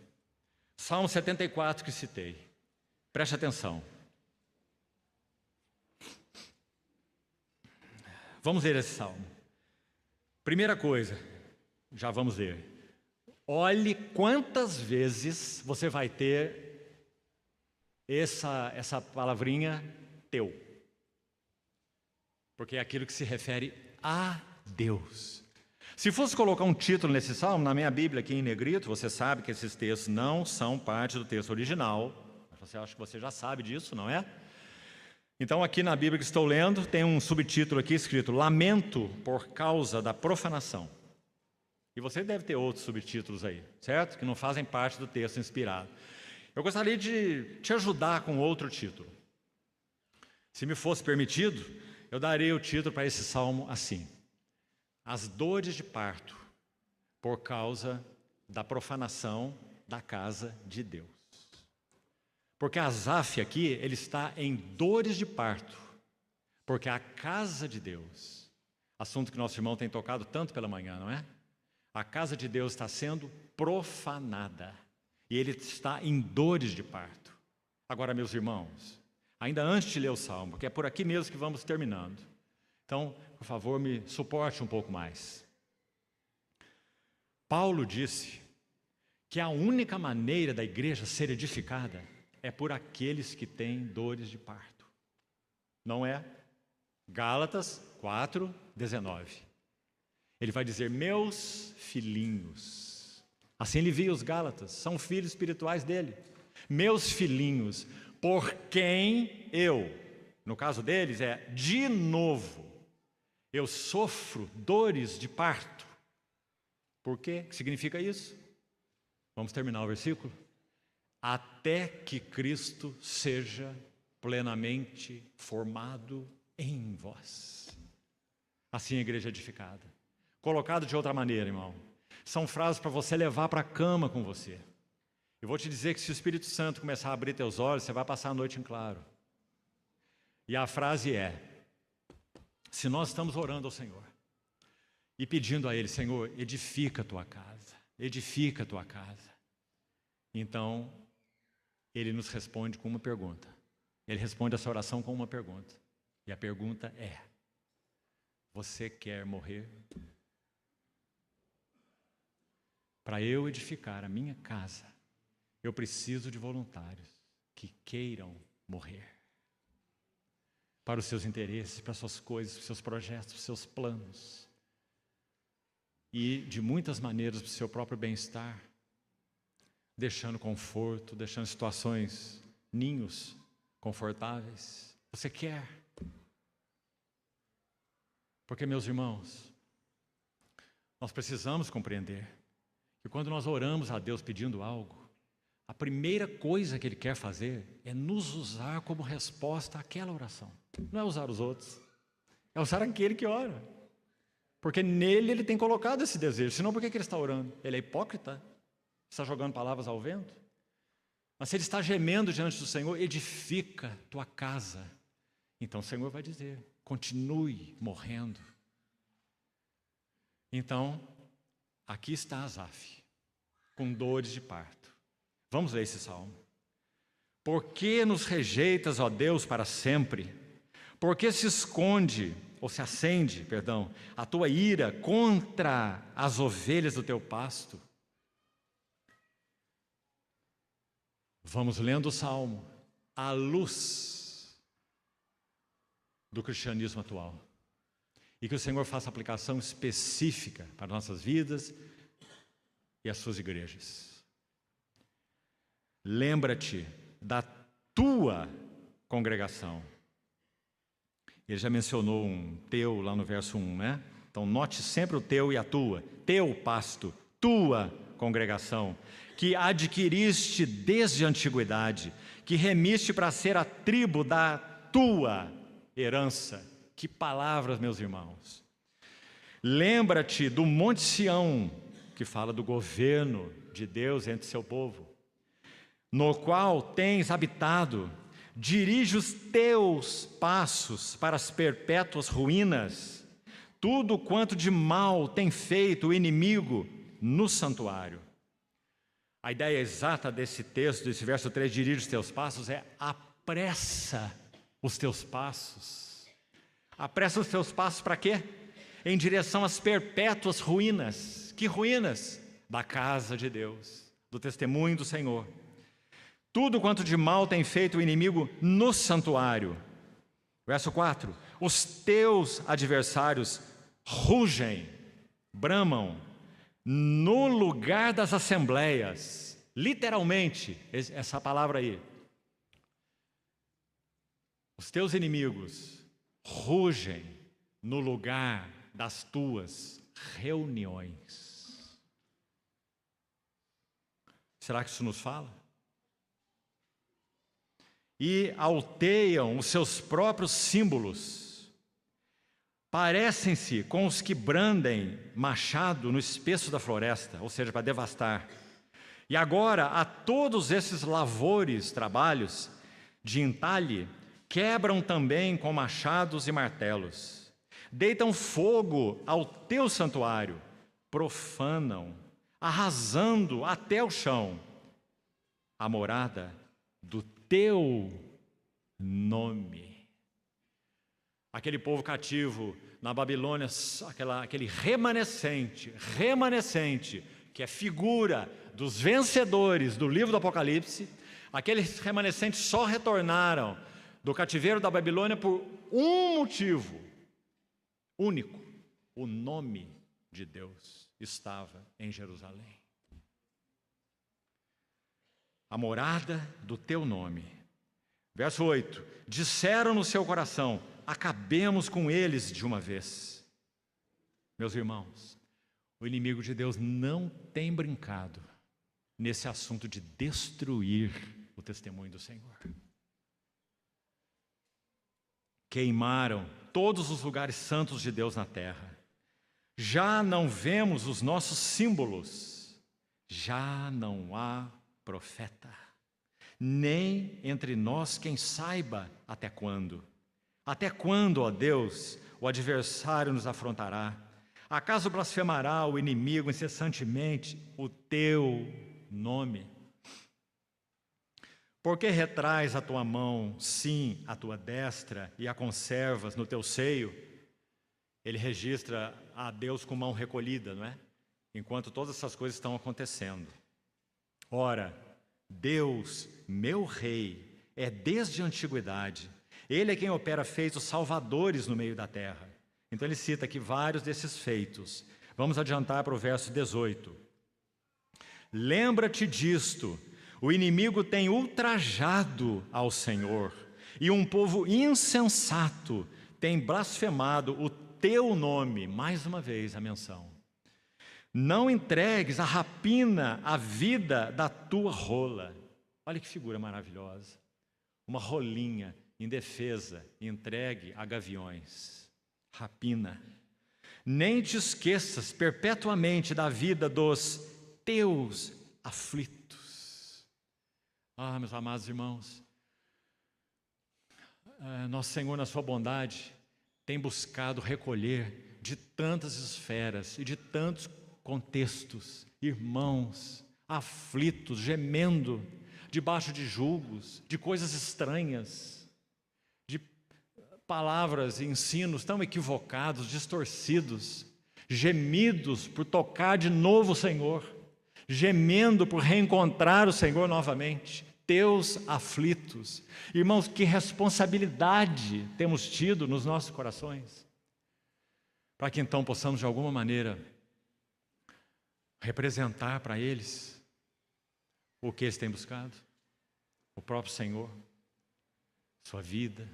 Salmo 74 que citei. Preste atenção. Vamos ler esse salmo. Primeira coisa, já vamos ler. Olhe quantas vezes você vai ter essa palavrinha teu. Porque é aquilo que se refere a Deus. Se fosse colocar um título nesse salmo, na minha Bíblia aqui em negrito, você sabe que esses textos não são parte do texto original. Você acha que você já sabe disso, não é? Então aqui na Bíblia que estou lendo, tem um subtítulo aqui escrito Lamento por causa da profanação. E você deve ter outros subtítulos aí, certo? Que não fazem parte do texto inspirado. Eu gostaria de te ajudar com outro título. Se me fosse permitido, eu daria o título para esse salmo assim: As dores de parto por causa da profanação da casa de Deus. Porque Asaf aqui, ele está em dores de parto, porque a casa de Deus, assunto que nosso irmão tem tocado tanto pela manhã, não é? A casa de Deus está sendo profanada, e ele está em dores de parto. Agora, meus irmãos, ainda antes de ler o salmo, porque é por aqui mesmo que vamos terminando, então, por favor, me suporte um pouco mais. Paulo disse que a única maneira da igreja ser edificada é por aqueles que têm dores de parto. Não é? Gálatas 4:19. Ele vai dizer, meus filhinhos. Assim ele via os Gálatas, são filhos espirituais dele. Meus filhinhos, por quem eu, no caso deles é de novo, eu sofro dores de parto. Por quê? O que significa isso? Vamos terminar o versículo? Até que Cristo seja plenamente formado em vós. Assim a igreja é edificada. Colocado de outra maneira, irmão, são frases para você levar para a cama com você. Eu vou te dizer que se o Espírito Santo começar a abrir teus olhos, você vai passar a noite em claro. E a frase é, se nós estamos orando ao Senhor e pedindo a Ele, Senhor, edifica a tua casa, edifica a tua casa. Então, Ele nos responde com uma pergunta. Ele responde essa oração com uma pergunta. E a pergunta é, você quer morrer? Para eu edificar a minha casa, eu preciso de voluntários que queiram morrer. Para os seus interesses, para as suas coisas, para os seus projetos, para os seus planos. E de muitas maneiras para o seu próprio bem-estar. Deixando conforto, deixando situações, ninhos confortáveis. Você quer? Porque, meus irmãos, nós precisamos compreender que quando nós oramos a Deus pedindo algo, a primeira coisa que Ele quer fazer é nos usar como resposta àquela oração. Não é usar os outros, é usar aquele que ora. Porque nele Ele tem colocado esse desejo. Senão por que Ele está orando? Ele é hipócrita? Está jogando palavras ao vento? Mas se Ele está gemendo diante do Senhor, edifica tua casa. Então o Senhor vai dizer, continue morrendo. Então, aqui está Asaf, com dores de parto. Vamos ler esse salmo. Por que nos rejeitas, ó Deus, para sempre? Por que se esconde, ou se acende, perdão, a tua ira contra as ovelhas do teu pasto? Vamos lendo o salmo à luz do cristianismo atual. E que o Senhor faça aplicação específica para nossas vidas e as suas igrejas. Lembra-te da tua congregação. Ele já mencionou um teu lá no verso 1, né? Então note sempre o teu e a tua. Teu pasto, tua congregação, que adquiriste desde a antiguidade, que remiste para ser a tribo da tua herança. Que palavras, meus irmãos. Lembra-te do Monte Sião, que fala do governo de Deus entre seu povo, no qual tens habitado. Dirige os teus passos para as perpétuas ruínas. Tudo quanto de mal tem feito o inimigo no santuário. A ideia exata desse texto, desse verso 3, dirige os teus passos, é apressa os teus passos. Apressa os teus passos para quê? Em direção às perpétuas ruínas. Que ruínas? Da casa de Deus, do testemunho do Senhor. Tudo quanto de mal tem feito o inimigo no santuário. Verso 4. Os teus adversários rugem, bramam, no lugar das assembleias. Literalmente, essa palavra aí. Os teus inimigos rugem no lugar das tuas reuniões. Será que isso nos fala? E alteiam os seus próprios símbolos. Parecem-se com os que brandem machado no espesso da floresta, ou seja, para devastar. E agora, a todos esses lavores, trabalhos de entalhe, quebram também com machados e martelos. Deitam fogo ao teu santuário, profanam, arrasando até o chão a morada do teu nome. Aquele povo cativo na Babilônia, aquele remanescente, que é figura dos vencedores do livro do Apocalipse, aqueles remanescentes só retornaram do cativeiro da Babilônia por um motivo único: o nome de Deus estava em Jerusalém. A morada do teu nome. Verso 8. Disseram no seu coração: acabemos com eles de uma vez. Meus irmãos, o inimigo de Deus não tem brincado nesse assunto de destruir o testemunho do Senhor. Queimaram todos os lugares santos de Deus na terra. Já não vemos os nossos símbolos. Já não há profeta, nem entre nós quem saiba até quando. Até quando, ó Deus, o adversário nos afrontará? Acaso blasfemará o inimigo incessantemente o teu nome? Por que retrais a tua mão, sim, a tua destra, e a conservas no teu seio? Ele registra a Deus com mão recolhida, não é? Enquanto todas essas coisas estão acontecendo. Ora, Deus, meu Rei, é desde a antiguidade. Ele é quem opera feitos salvadores no meio da terra. Então ele cita aqui vários desses feitos. Vamos adiantar para o verso 18. Lembra-te disto: o inimigo tem ultrajado ao Senhor, e um povo insensato tem blasfemado o teu nome. Mais uma vez a menção. Não entregues a rapina à vida da tua rola. Olha que figura maravilhosa. Uma rolinha indefesa, entregue a gaviões. Rapina. Nem te esqueças perpetuamente da vida dos teus aflitos. Ah, meus amados irmãos, nosso Senhor, na sua bondade, tem buscado recolher de tantas esferas e de tantos contextos, irmãos aflitos, gemendo, debaixo de julgos, de coisas estranhas, de palavras e ensinos tão equivocados, distorcidos, gemidos por tocar de novo o Senhor, gemendo por reencontrar o Senhor novamente. Teus aflitos. Irmãos, que responsabilidade temos tido nos nossos corações, para que então possamos de alguma maneira representar para eles o que eles têm buscado, o próprio Senhor, sua vida,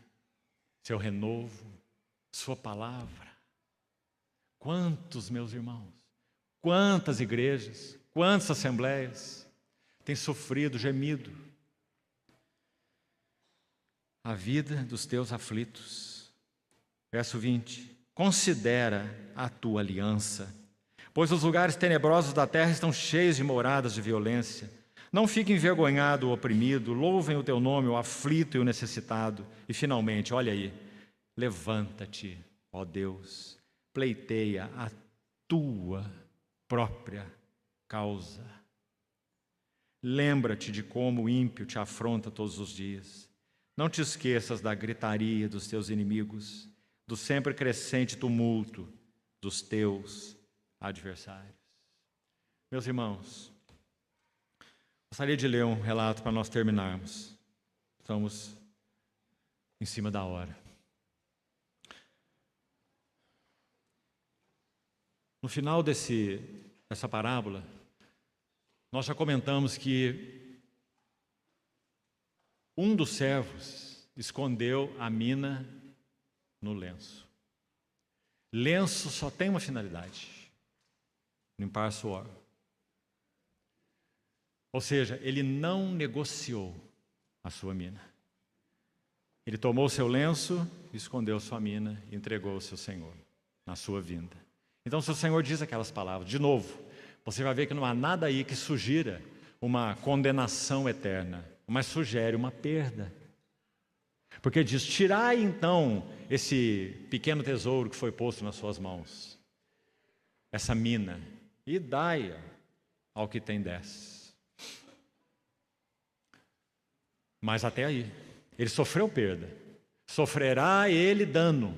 seu renovo, sua palavra. Quantos, meus irmãos, quantas igrejas, quantas assembleias têm sofrido, gemido a vida dos teus aflitos. Verso 20. Considera a tua aliança, pois os lugares tenebrosos da terra estão cheios de moradas de violência. Não fique envergonhado o oprimido, louvem o teu nome o aflito e o necessitado. E finalmente, olha aí, levanta-te, ó Deus, pleiteia a tua própria causa. Lembra-te de como o ímpio te afronta todos os dias. Não te esqueças da gritaria dos teus inimigos, do sempre crescente tumulto dos teus adversários. Meus irmãos, gostaria de ler um relato para nós terminarmos. Estamos em cima da hora. No final dessa parábola, nós já comentamos que um dos servos escondeu a mina no lenço. Lenço só tem uma finalidade: limpar suor. Ou seja, ele não negociou a sua mina. Ele tomou o seu lenço, escondeu sua mina e entregou ao seu Senhor na sua vinda. Então, se o Senhor diz aquelas palavras, de novo, você vai ver que não há nada aí que sugira uma condenação eterna, mas sugere uma perda. Porque diz: tirai então esse pequeno tesouro que foi posto nas suas mãos, essa mina, e dai-a ao que tem 10. Mas até aí, ele sofreu perda. Sofrerá ele dano,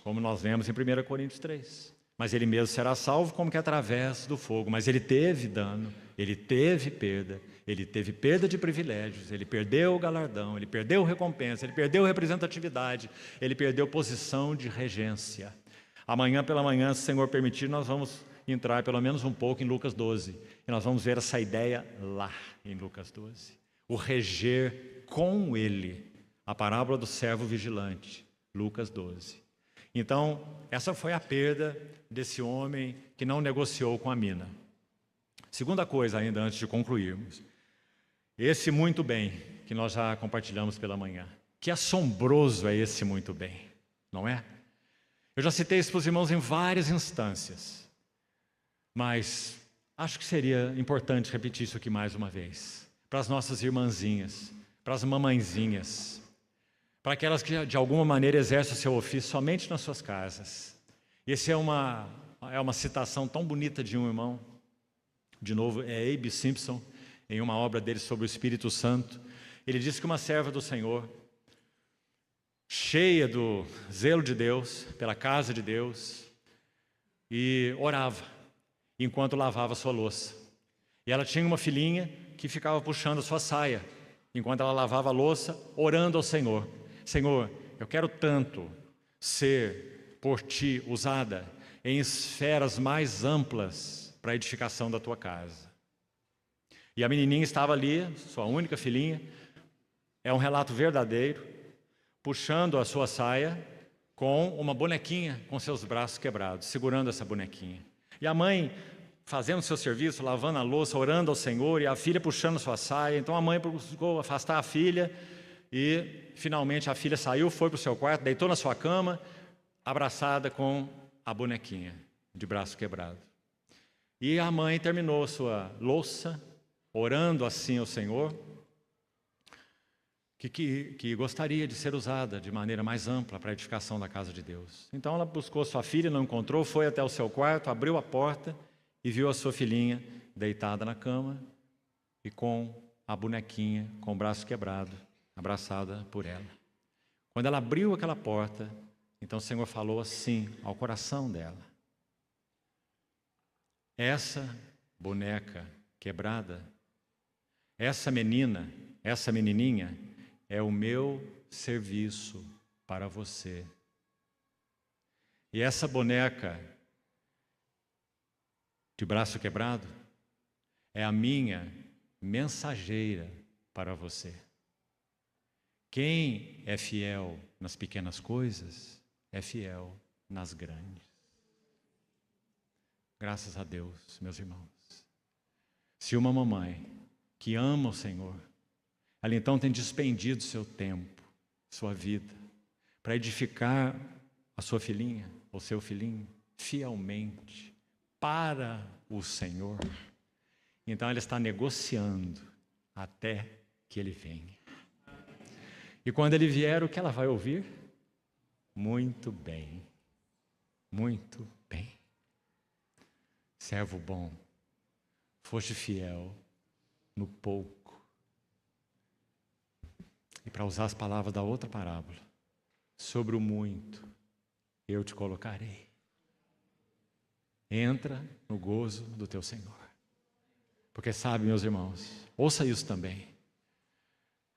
como nós vemos em 1 Coríntios 3. Mas ele mesmo será salvo como que através do fogo. Mas ele teve dano, ele teve perda de privilégios, ele perdeu o galardão, ele perdeu recompensa, ele perdeu representatividade, ele perdeu posição de regência. Amanhã pela manhã, se o Senhor permitir, nós vamos entrar pelo menos um pouco em Lucas 12. E nós vamos ver essa ideia lá em Lucas 12. O reger com ele, a parábola do servo vigilante, Lucas 12. Então, essa foi a perda desse homem que não negociou com a mina. Segunda coisa, ainda antes de concluirmos, esse muito bem que nós já compartilhamos pela manhã. Que assombroso é esse muito bem, não é? Eu já citei isso para os irmãos em várias instâncias, mas acho que seria importante repetir isso aqui mais uma vez, para as nossas irmãzinhas, para as mamãezinhas, para aquelas que de alguma maneira exercem o seu ofício somente nas suas casas. Essa é uma citação tão bonita de um irmão, de novo, é Abe Simpson, em uma obra dele sobre o Espírito Santo. Ele diz que uma serva do Senhor, cheia do zelo de Deus, pela casa de Deus, e orava enquanto lavava sua louça. E ela tinha uma filhinha que ficava puxando a sua saia, enquanto ela lavava a louça, orando ao Senhor. Senhor, eu quero tanto ser por Ti usada em esferas mais amplas para a edificação da Tua casa. E a menininha estava ali, sua única filhinha, é um relato verdadeiro, puxando a sua saia com uma bonequinha com seus braços quebrados, segurando essa bonequinha. E a mãe fazendo seu serviço, lavando a louça, orando ao Senhor, e a filha puxando sua saia. Então a mãe buscou afastar a filha, e finalmente a filha saiu, foi para o seu quarto, deitou na sua cama, abraçada com a bonequinha, de braço quebrado. E a mãe terminou sua louça, orando assim ao Senhor, que gostaria de ser usada de maneira mais ampla para a edificação da casa de Deus. Então ela buscou sua filha, não encontrou, foi até o seu quarto, abriu a porta e viu a sua filhinha deitada na cama e com a bonequinha, com o braço quebrado, abraçada por ela. Quando ela abriu aquela porta, então o Senhor falou assim ao coração dela: essa boneca quebrada, essa menina, essa menininha, é o meu serviço para você. E essa boneca de braço quebrado é a minha mensageira para você. Quem é fiel nas pequenas coisas é fiel nas grandes. Graças a Deus, meus irmãos. Se uma mamãe que ama o Senhor, ela então tem despendido seu tempo, sua vida, para edificar a sua filhinha, ou seu filhinho, fielmente, para o Senhor, então ela está negociando até que Ele venha. E quando Ele vier, o que ela vai ouvir? Muito bem, muito bem. Servo bom, foste fiel no pouco. E para usar as palavras da outra parábola, sobre o muito eu te colocarei. Entra no gozo do teu Senhor. Porque sabe, meus irmãos, ouça isso também.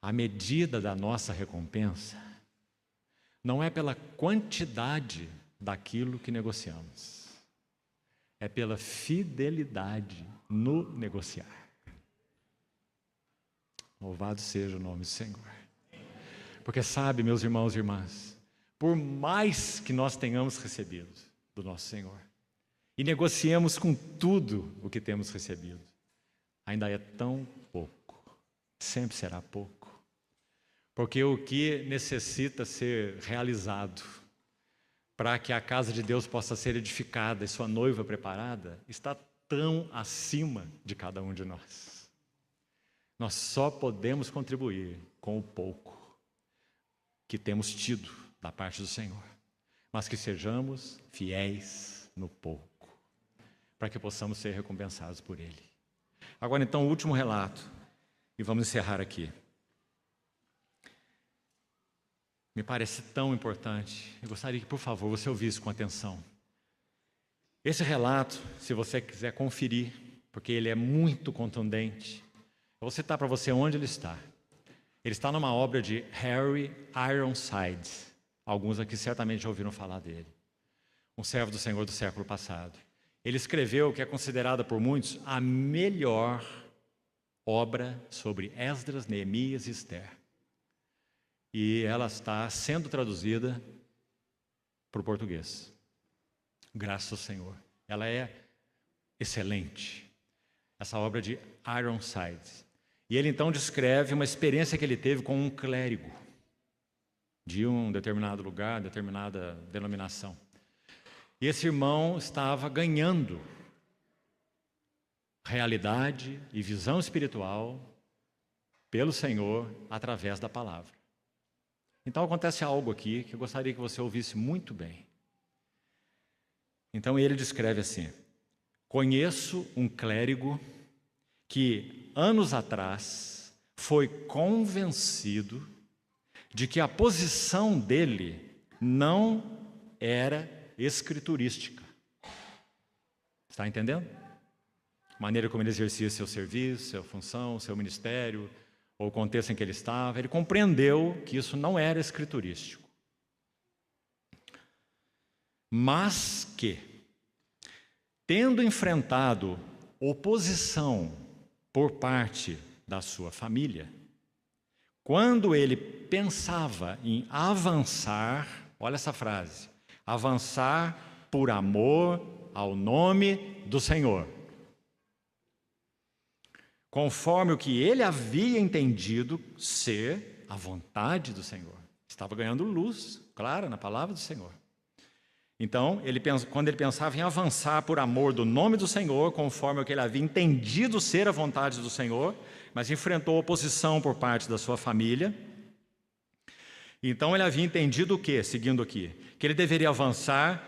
A medida da nossa recompensa não é pela quantidade daquilo que negociamos, é pela fidelidade no negociar. Louvado seja o nome do Senhor. Porque sabe, meus irmãos e irmãs, por mais que nós tenhamos recebido do nosso Senhor, e negociemos com tudo o que temos recebido, ainda é tão pouco, sempre será pouco. Porque o que necessita ser realizado para que a casa de Deus possa ser edificada e sua noiva preparada, está tão acima de cada um de nós. Nós só podemos contribuir com o pouco que temos tido da parte do Senhor, mas que sejamos fiéis no pouco, para que possamos ser recompensados por Ele. Agora então o último relato, e vamos encerrar aqui. Me parece tão importante, eu gostaria que, por favor, você ouvisse com atenção. Esse relato, se você quiser conferir, porque ele é muito contundente, eu vou citar para você onde ele está. Ele está numa obra de Harry Ironside. Alguns aqui certamente já ouviram falar dele. Um servo do Senhor do século passado. Ele escreveu o que é considerada por muitos a melhor obra sobre Esdras, Neemias e Esther. E ela está sendo traduzida para o português. Graças ao Senhor. Ela é excelente. Essa obra de Ironside. E ele então descreve uma experiência que ele teve com um clérigo de um determinado lugar, determinada denominação. E esse irmão estava ganhando realidade e visão espiritual pelo Senhor através da palavra. Então acontece algo aqui que eu gostaria que você ouvisse muito bem. Então ele descreve assim: conheço um clérigo que anos atrás foi convencido de que a posição dele não era escriturística. Está entendendo? A maneira como ele exercia seu serviço, sua função, seu ministério, ou o contexto em que ele estava, ele compreendeu que isso não era escriturístico. Mas que, tendo enfrentado oposição por parte da sua família, quando ele pensava em avançar, olha essa frase, avançar por amor ao nome do Senhor. conforme o que ele havia entendido ser a vontade do Senhor. Estava ganhando luz, clara, na palavra do Senhor. Então, quando ele pensava em avançar por amor do nome do Senhor, conforme o que ele havia entendido ser a vontade do Senhor, mas enfrentou oposição por parte da sua família. Então, ele havia entendido o quê? Seguindo aqui, que ele deveria avançar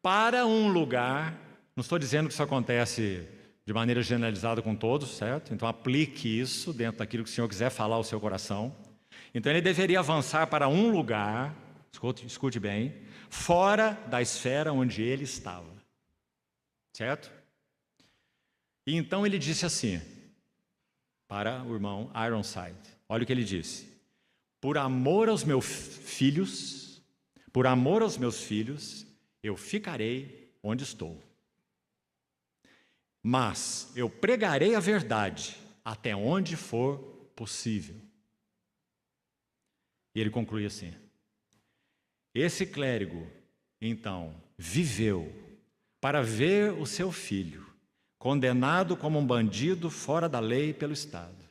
para um lugar. Não estou dizendo que isso acontece de maneira generalizada com todos, certo? Então, aplique isso dentro daquilo que o Senhor quiser falar ao seu coração. Então, ele deveria avançar para um lugar, escute bem, fora da esfera onde ele estava, certo? E então ele disse assim, para o irmão Ironside, olha o que ele disse: por amor aos meus filhos, eu ficarei onde estou. Mas eu pregarei a verdade até onde for possível. E ele conclui assim: esse clérigo, então, viveu para ver o seu filho condenado como um bandido fora da lei pelo Estado.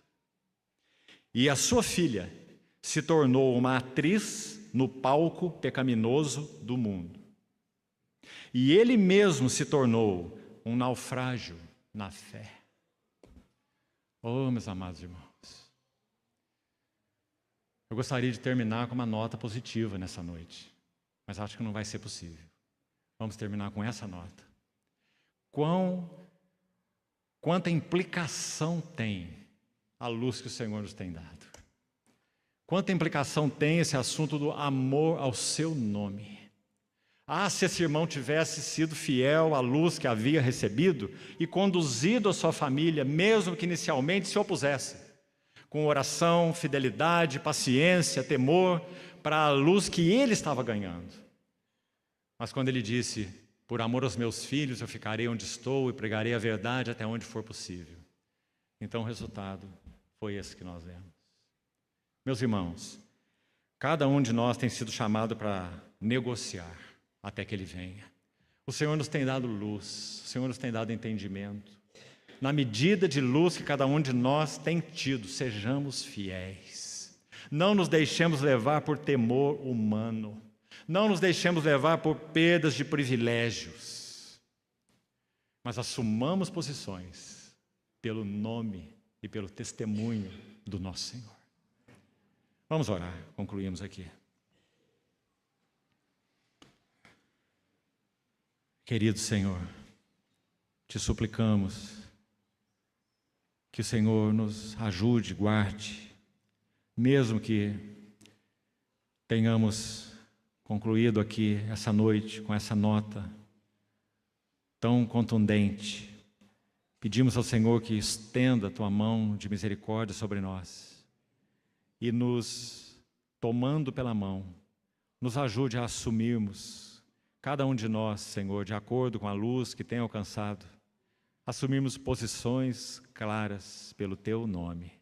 E a sua filha se tornou uma atriz no palco pecaminoso do mundo. E ele mesmo se tornou um naufrágio na fé. Oh, meus amados irmãos, eu gostaria de terminar com uma nota positiva nessa noite, mas acho que não vai ser possível. Vamos terminar com essa nota. Quanta implicação tem a luz que o Senhor nos tem dado. Quanta implicação tem esse assunto do amor ao seu nome. Se esse irmão tivesse sido fiel à luz que havia recebido e conduzido a sua família, mesmo que inicialmente se opusesse, com oração, fidelidade, paciência, temor, para a luz que ele estava ganhando. Mas quando ele disse: por amor aos meus filhos, eu ficarei onde estou e pregarei a verdade até onde for possível. Então o resultado foi esse que nós vemos. Meus irmãos, cada um de nós tem sido chamado para negociar até que ele venha. O Senhor nos tem dado luz, o Senhor nos tem dado entendimento. Na medida de luz que cada um de nós tem tido, sejamos fiéis. Não nos deixemos levar por temor humano. Não nos deixemos levar por perdas de privilégios. Mas assumamos posições pelo nome e pelo testemunho do nosso Senhor. Vamos orar, concluímos aqui. Querido Senhor, te suplicamos que o Senhor nos ajude, guarde, mesmo que tenhamos concluído aqui essa noite com essa nota tão contundente. Pedimos ao Senhor que estenda a tua mão de misericórdia sobre nós e nos tomando pela mão, nos ajude a assumirmos, cada um de nós, Senhor, de acordo com a luz que tem alcançado, assumirmos posições claras pelo teu nome,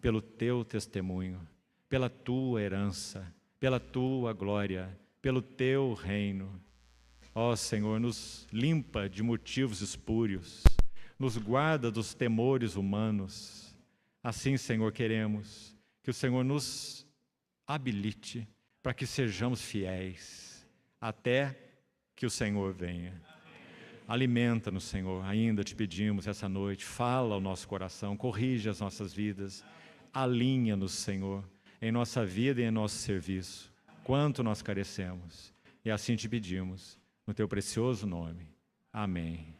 pelo teu testemunho, pela tua herança, pela tua glória, pelo teu reino. Ó Senhor, nos limpa de motivos espúrios, nos guarda dos temores humanos. Assim, Senhor, queremos que o Senhor nos habilite para que sejamos fiéis até que o Senhor venha. Alimenta-nos, Senhor, ainda te pedimos essa noite, fala ao nosso coração, corrige as nossas vidas, alinha-nos, Senhor, em nossa vida e em nosso serviço, quanto nós carecemos. E assim te pedimos, no teu precioso nome. Amém.